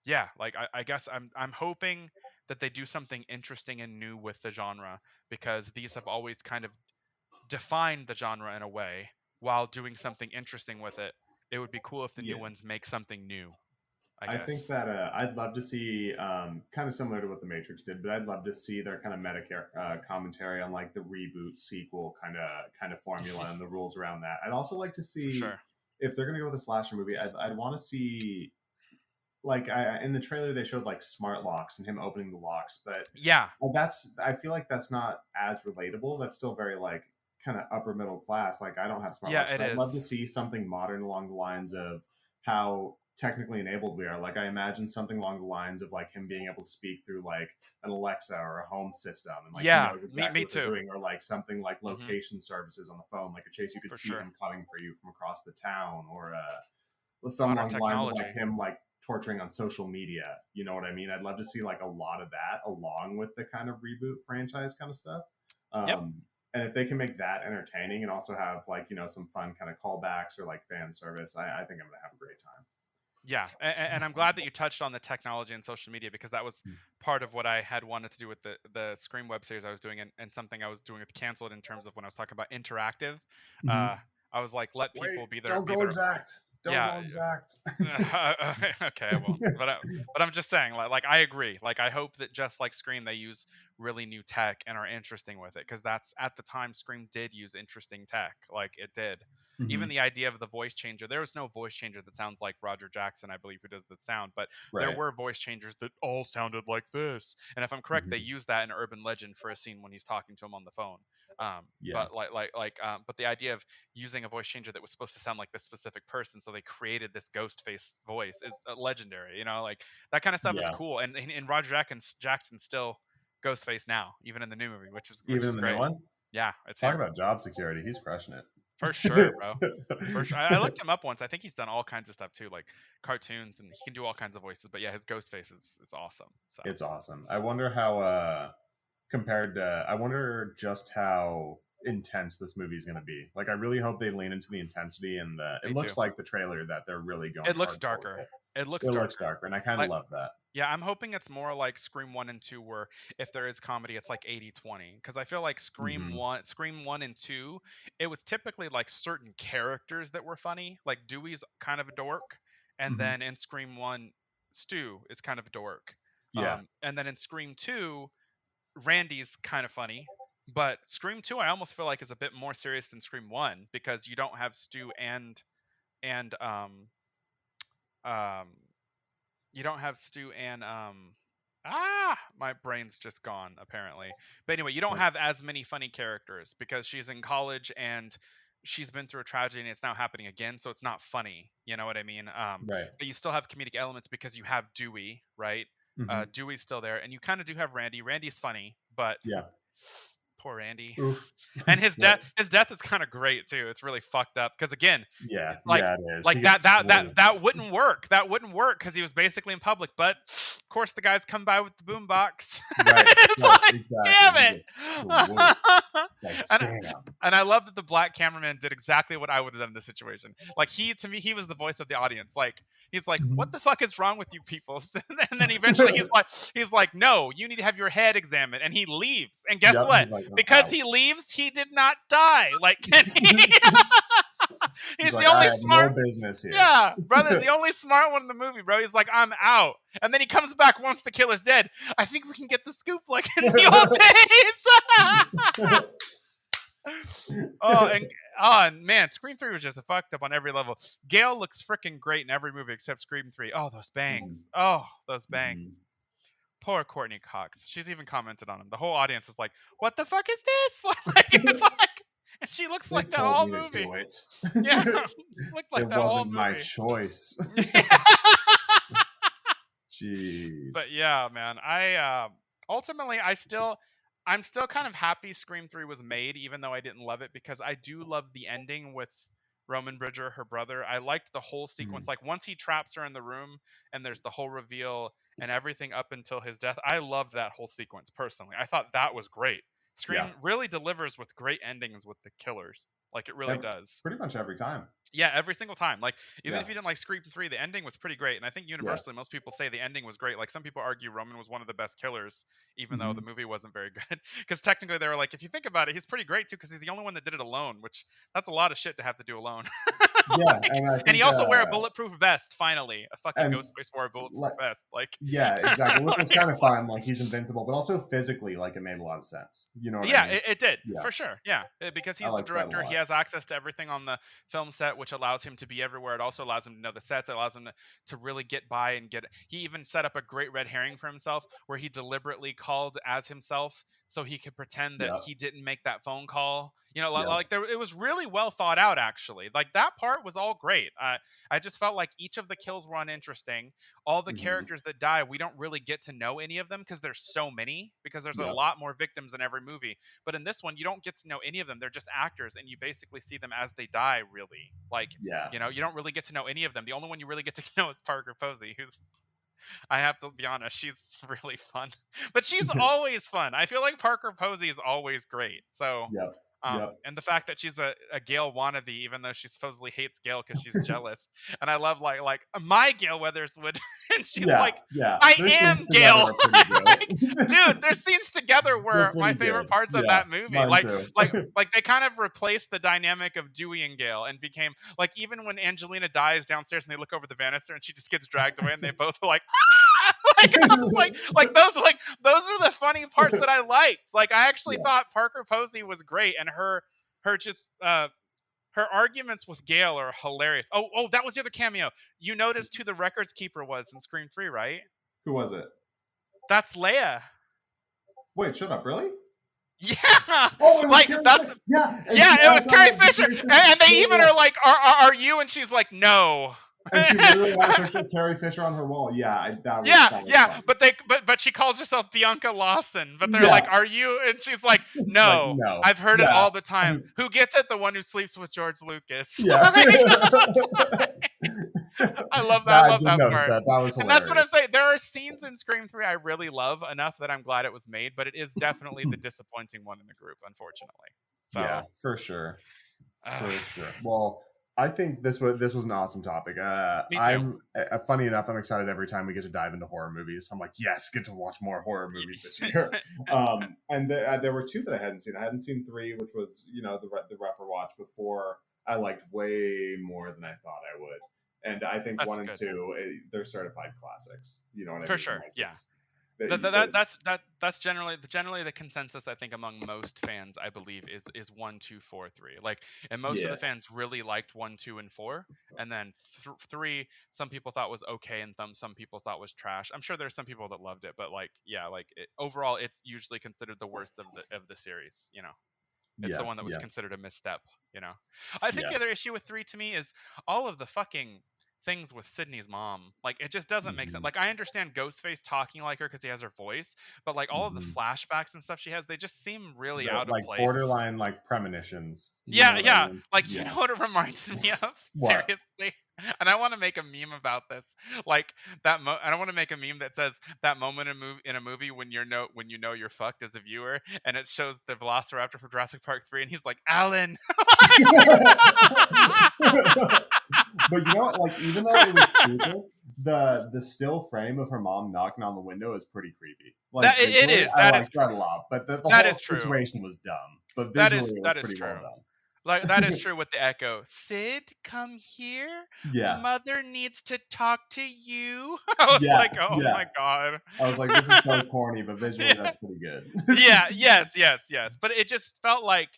yeah, like I guess I'm hoping that they do something interesting and new with the genre because these have always kind of defined the genre in a way while doing something interesting with it. It would be cool if the new Yeah. ones make something new, I I think guess. that I'd love to see, kind of similar to what The Matrix did, but I'd love to see their kind of meta commentary on like the reboot sequel kind of formula and the rules around that. I'd also like to For see sure. if they're going to go with a slasher movie. I'd want to see like in the trailer they showed like smart locks and him opening the locks, but Yeah. that's I feel like that's not as relatable. That's still very like kind of upper middle class. Like I don't have smart Yeah, locks, it but I'd love to is. see something modern along the lines of how technically enabled we are. Like I imagine something along the lines of like him being able to speak through like an Alexa or a home system and like he Yeah, knows me exactly what they're too. doing, or like something like Hmm. location services on the phone, like a chase you could For see sure. him coming for you from across the town, or something Modern along the lines of like technology. him like torturing on social media. You know what I mean? I'd love to see like a lot of that along with the kind of reboot franchise kind of stuff. Yep. And if they can make that entertaining and also have like, you know, some fun kind of callbacks or like fan service, I think I'm gonna have a great time. Yeah, and I'm glad that you touched on the technology and social media, because that was part of what I had wanted to do with the Scream web series I was doing, and something I was doing with Canceled in terms of when I was talking about interactive. Mm-hmm. I was like, let Wait, people be their don't go exact. Don't yeah. go exact. Okay, I won't. But I'm just saying, like I agree. Like I hope that just like Scream, they use really new tech and are interesting with it, because that's at the time Scream did use interesting tech. Like it did. Even Mm-hmm. the idea of the voice changer, there was no voice changer that sounds like Roger Jackson, I believe, who does the sound, but there Right. were voice changers that all sounded like this. And if I'm correct, they Mm-hmm. used that in Urban Legend for a scene when he's talking to him on the phone. Yeah. But the idea of using a voice changer that was supposed to sound like this specific person, so they created this ghost face voice, is legendary. Like that kind of stuff is Yeah. cool. And Roger Jackson still Ghostface now, even in the new movie, which Even is in the new great. one, Yeah, it's talk him about job security. He's crushing for sure, it. bro. For sure. I looked him up once. I think he's done all kinds of stuff too, like cartoons, and he can do all kinds of voices. But yeah, his Ghostface is awesome. So It's awesome. I wonder how compared to I wonder just how intense this movie is going to be. Like I really hope they lean into the intensity and it me too. looks like the trailer that they're really going It looks hardcore with darker. it. It looks It looks darker. darker and I kind of Like love that. yeah, I'm hoping it's more like Scream 1 and 2, where if there is comedy, it's like 80-20. Because I feel like Mhm. Scream 1 and 2, it was typically like certain characters that were funny. Like Dewey's kind of a dork. And Mhm. then in Scream 1, Stu is kind of a dork. Yeah. And then in Scream 2, Randy's kind of funny. But Scream 2, I almost feel like is a bit more serious than Scream 1, because you don't have Stu and um you don't have Stu and my brain's just gone apparently. But anyway, you don't Like, have as many funny characters, because she's in college and she's been through a tragedy and it's now happening again, so it's not funny. You know what I mean? right. But you still have comedic elements because you have Dewey, right? Mhm. Dewey's still there, and you kind of do have Randy. Randy's funny, but Yeah. poor Randy. Oof. And Yep. his death is kind of great too. It's really fucked up because again, Yeah. like Yeah, it is. He like that gets that that sworded. that wouldn't work. That wouldn't work because he was basically in public. But of course, the guys come by with the boombox. Right. It's Right. like, Exactly. damn He it. gets swooped. It's like, and damn. and I love that the black cameraman did exactly what I would have done in this situation. Like to me, he was the voice of the audience. Like he's like, "What Mhm. the fuck is wrong with you people?" And then eventually he's like, "No, you need to have your head examined." And he leaves. And guess Yep. what? He's like, I'm Because out. he leaves, he did not die. Like He's he's the like, I only have no smart. business here. Yeah, brother's the only smart one in the movie, bro. He's like, I'm out. And then he comes back once the killer's dead. I think we can get the scoop like in the old days. And man, Scream 3 was just fucked up on every level. Gail looks freaking great in every movie except Scream 3. Oh, those Mhm. bangs. Oh, those Mhm. bangs. Poor Courtney Cox. She's even commented on him. The whole audience is like, what the fuck is this? Like, it's like, and she looks They like that told all me to movie. do it. Yeah, looked like It that all wasn't my movie. choice. Jeez. But yeah, man, I ultimately I'm still kind of happy Scream 3 was made, even though I didn't love it, because I do love the ending with Roman Bridger, her brother. I liked the whole sequence. Mhm. Like once he traps her in the room and there's the whole reveal and everything up until his death, I loved that whole sequence personally. I thought that was great. Yeah. Scream really delivers with great endings with the killers. Like it really does. Pretty much every time. Yeah, every single time. Like even Yeah. if you didn't like Scream 3, the ending was pretty great. And I think Yeah. universally most people say the ending was great. Like some people argue Roman was one of the best killers, even though the Mhm. movie wasn't very good. Because technically they were like, if you think about it, he's pretty great too, because he's the only one that did it alone, which that's a lot of shit to have to do alone. Yeah, Like, and I and he think also wear a bulletproof vest, finally. A fucking and Ghostface wore a bulletproof like vest. Like yeah, exactly. Which was kind of it's like fun. Like he's invincible, but also physically, like it made a lot of sense. You know what I yeah, mean? it did Yeah, for sure. Yeah, because I he's the like that a director, he lot. has access to everything on the film set, which allows him to be everywhere. It also allows him to know the sets. It allows him to really get by and get. He even set up a great red herring for himself, where he deliberately called as himself so he could pretend that Yep. he didn't make that phone call, You know, Yep. like it was really well thought out actually. Like that part was all great. I just felt like each of the kills were uninteresting. All the Hmm. characters that die, we don't really get to know any of them because there's so many, because there's a Yep. lot more victims in every movie. But in this one, you don't get to know any of them. They're just actors, and you basically see them as they die. Really, like, Yeah. you know, you don't really get to know any of them. The only one you really get to know is Parker Posey, who's, I have to be honest, she's really fun. But she's always fun. I feel like Parker Posey is always great. So, Yep. Yep. and the fact that she's a Gale wannabe, even though she supposedly hates Gale because she's jealous. And I love like my Gale Weathers would, and she's Yeah. like, Yeah. I Their am scenes together Gale. are pretty Like, good. dude, there's scenes together They're were my pretty favorite good. parts of Yeah. that movie. Mine too. Like they kind of replaced the dynamic of Dewey and Gale and became like, even when Angelina dies downstairs and they look over the banister and she just gets dragged away and they both are like, like I was like those are the funny parts that I liked. Like I actually Yeah. thought Parker Posey was great, and her just her arguments with Gale are hilarious. Oh, that was the other cameo. You noticed who the records keeper was in Scream 3, right? Who was it? That's Leia. Wait, shut up. Really? Yeah, Oh, it was like Carrie that's Fisher. Yeah, and yeah, she it was asked Carrie the Fisher, Carrie and, Fisher. and they Yeah, even yeah. are like, are you? And she's like, no. And she literally had a picture of Carrie Fisher on her wall. Yeah, Yeah, that was yeah, fun. but she calls herself Bianca Lawson. But they're like, Yeah, "Are you?" And she's like, it's like "No, no. I've heard it Yeah, all the time. Who gets it? The one who sleeps with George Lucas." yeah. I love that. I I love did that notice part. that. That was And that's what I'm hilarious. saying. There are scenes in Scream 3 I really love enough that I'm glad it was made, but it is definitely the disappointing one in the group, unfortunately. Yeah, So, for sure. uh, For sure. Well, I think this was an awesome topic. me too. I'm funny enough. I'm excited every time we get to dive into horror movies. I'm like, yes, get to watch more horror movies this year. And there were two that I hadn't seen. I hadn't seen three, which was the rougher watch before. I liked way more than I thought I would. And I think That's one and good. two, they're certified classics. You know what I For mean? sure. Like Yeah. it's there's That's generally the consensus I think among most fans. I believe is 1, 2, 4, 3. Like, and most of yeah the fans really liked 1, 2, and 4, and then 3. Some people thought was okay, and some people thought was trash. I'm sure there's some people that loved it, but like, yeah, like overall, it's usually considered the worst of the series. You know, it's the yeah one that was yeah considered a misstep. You know, I think yeah. the other issue with 3 to me is all of the fucking things with Sydney's mom. Like, it just doesn't make sense. Hmm. Like, I understand Ghostface talking like her because he has her voice, but like all of the Hmm. flashbacks and stuff she has, they just seem really The out of like place. borderline like premonitions. You know Yeah, what I yeah. mean? Like, you know Yeah. what it reminds me of? What? Seriously. And I want to make a meme about this. Like and I want to make a meme that says that moment in a movie when when you know you're fucked as a viewer, and it shows the Velociraptor from Jurassic Park 3, and he's like, Alan. But you know what? Like, even though it was stupid, the still frame of her mom knocking on the window is pretty creepy. That Like it visually, is. I That is liked that a true. lot. But the That whole is true. situation was dumb. But visually, it was That is pretty well true. done. Like, that is true with the echo. Sid, come here. Yeah, Mother needs to talk to you. I was yeah, like, oh yeah. my god. I was like, this is so corny, but visually, Yeah. that's pretty good. Yeah, yes. But it just felt like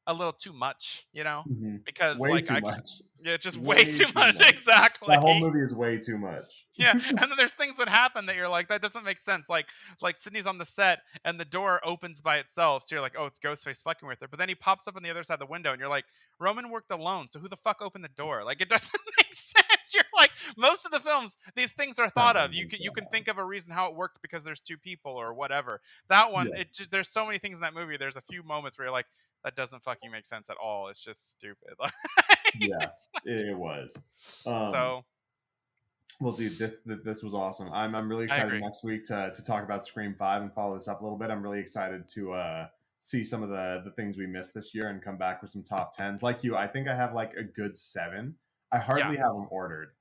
a little too much, you know? Mhm. Because Way like too much. yeah, just way Way too too much. much. Exactly. That whole movie is way too much. Yeah, and then there's things that happen that you're like, that doesn't make sense. Like Sydney's on the set and the door opens by itself, so you're like, oh, it's Ghostface fucking with her. But then he pops up on the other side of the window, and you're like, Roman worked alone, so who the fuck opened the door? Like, it doesn't make sense. You're like, most of the films, these things are That thought of. doesn't make You can sense. think of a reason how it worked because there's two people or whatever. That one, Yeah, there's so many things in that movie. There's a few moments where you're like, that doesn't fucking make sense at all. It's just stupid. yeah, it was. Um, So Well, dude, this was awesome. I'm really I excited agree. next week to talk about Scream 5 and follow this up a little bit. I'm really excited to see some of the things we missed this year and come back with some top tens. Like you, I think I have like a good 7. I Yeah. hardly have them ordered,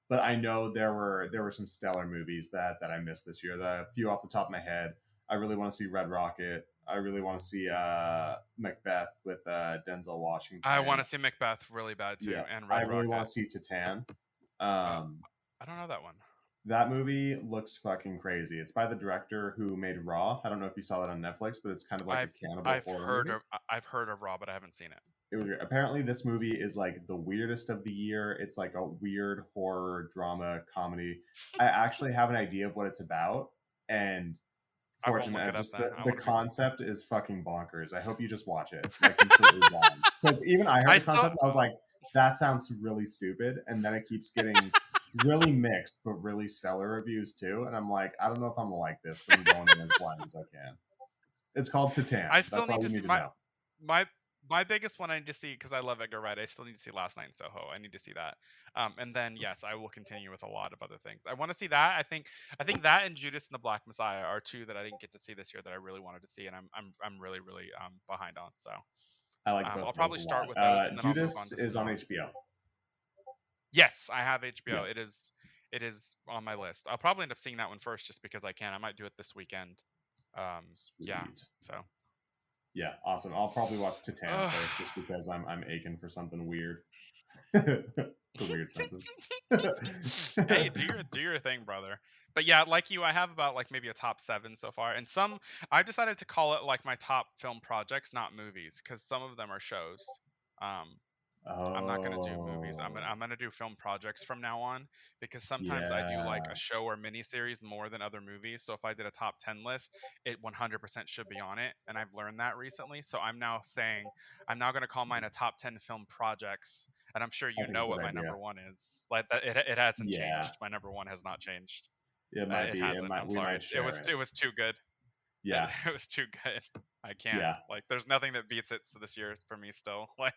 but I know there were some stellar movies that I missed this year. The few off the top of my head, I really want to see Red Rocket. I really want to see Macbeth with Denzel I want Washington. to see Macbeth really bad too, Yeah, and I Red really want Rocket. to see Titan. Uh, Um, I don't know that one. that movie looks fucking crazy. It's by the director who made Raw. I don't know if you saw that on Netflix, but it's kind of like a I've cannibal horror movie. I've heard of Raw, but I haven't seen it. It was apparently this movie is like the weirdest of the year. It's like a weird horror drama comedy. I actually have an idea of what it's about, and I won't Fortunate. look it up Just then. I the want to be. concept is fucking bonkers. I hope you just watch it. Like completely wrong. Because even I heard I the still. concept, and I was like, that sounds really stupid. And then it keeps getting really mixed, but really stellar reviews too. And I'm like, I don't know if I'm gonna like this, but I'm going in as blind as I can. It's called Titan. I still That's need all to you see need to know. my my biggest one. I need to see because I love Edgar Wright. I still need to see Last Night in Soho. I need to see that. And then yes, I will continue with a lot of other things. I want to see that. I think that and Judas and the Black Messiah are two that I didn't get to see this year that I really wanted to see, and I'm really behind on. So I like both I'll of those probably a start lot. with those, and then I'll move on Judas to some is on more. HBO. Yes, I have HBO. Yeah, It is on my list. I'll probably end up seeing that one first just because I can. I might do it this weekend. Yeah. sweet. So. Yeah, awesome. I'll probably watch Titan Uh, first, just because I'm aching for something weird. It's a weird sentence. hey, do your thing, brother. But yeah, like you, I have about like maybe a top 7 so far, and some I've decided to call it like my top film projects, not movies, because some of them are shows. Um, I'm not gonna do movies. Oh, I'm gonna do film projects from now on because sometimes I do like a yeah. show or miniseries more than other movies. So if I did a top 10 list, it 100% should be on it, and I've learned that recently. So I'm now saying I'm now gonna call mine a top 10 film projects, and I'm sure I you think it's know a what good my idea. number one is. Like that, it hasn't Yeah, changed. My number one has not changed. it might It be. It hasn't. might. I'm We sorry. might share it. It was too good. Yeah, It was too good. I can't. yeah, Like, there's nothing that beats it this year for me still. Like.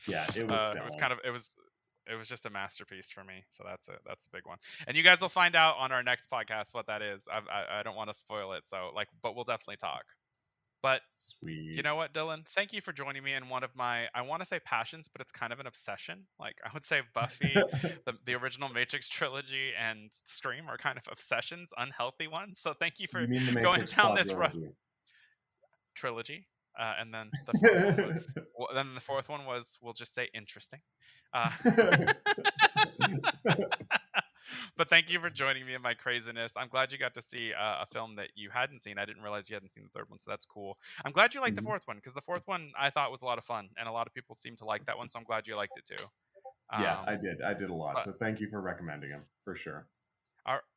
yeah. It was It was stellar. kind of it was just a masterpiece for me. So that's a big one. And you guys will find out on our next podcast what that is. I don't want to spoil it. So like, but we'll definitely talk. But you know Sweet. what, Dylan? Thank you for joining me in one of my, I want to say passions, but it's kind of an obsession. Like I would say Buffy, the original Matrix trilogy, and Scream are kind of obsessions, unhealthy ones. So thank you for You mean the going Matrix down this road. quadrilogy? Trilogy. And then the fourth one was, then the fourth one was, we'll just say interesting. Uh, but thank you for joining me in my craziness. I'm glad you got to see a film that you hadn't seen. I didn't realize you hadn't seen the third one, so that's cool. I'm glad you liked the Mhm. fourth one because the fourth one I thought was a lot of fun, and a lot of people seem to like that one. So I'm glad you liked it too. Yeah, I Um, did. I did a lot. but So thank you for recommending him for sure.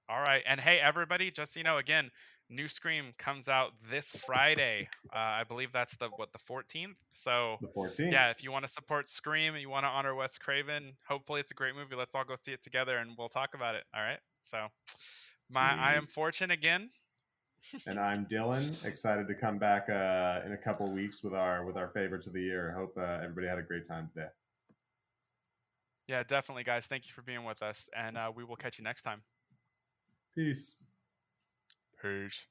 all right, and hey everybody, just so you know, again, new Scream comes out this Friday. I believe that's the 14th. So The 14th. yeah, if you want to support Scream and you want to honor Wes Craven, hopefully it's a great movie. Let's all go see it together and we'll talk about it. All right. So I am Sweet. Fortune again. And I'm Dylan. Excited to come back in a couple weeks with our favorites of the year. Hope everybody had a great time today. Yeah, definitely, guys. Thank you for being with us, and we will catch you next time. Peace. Peace.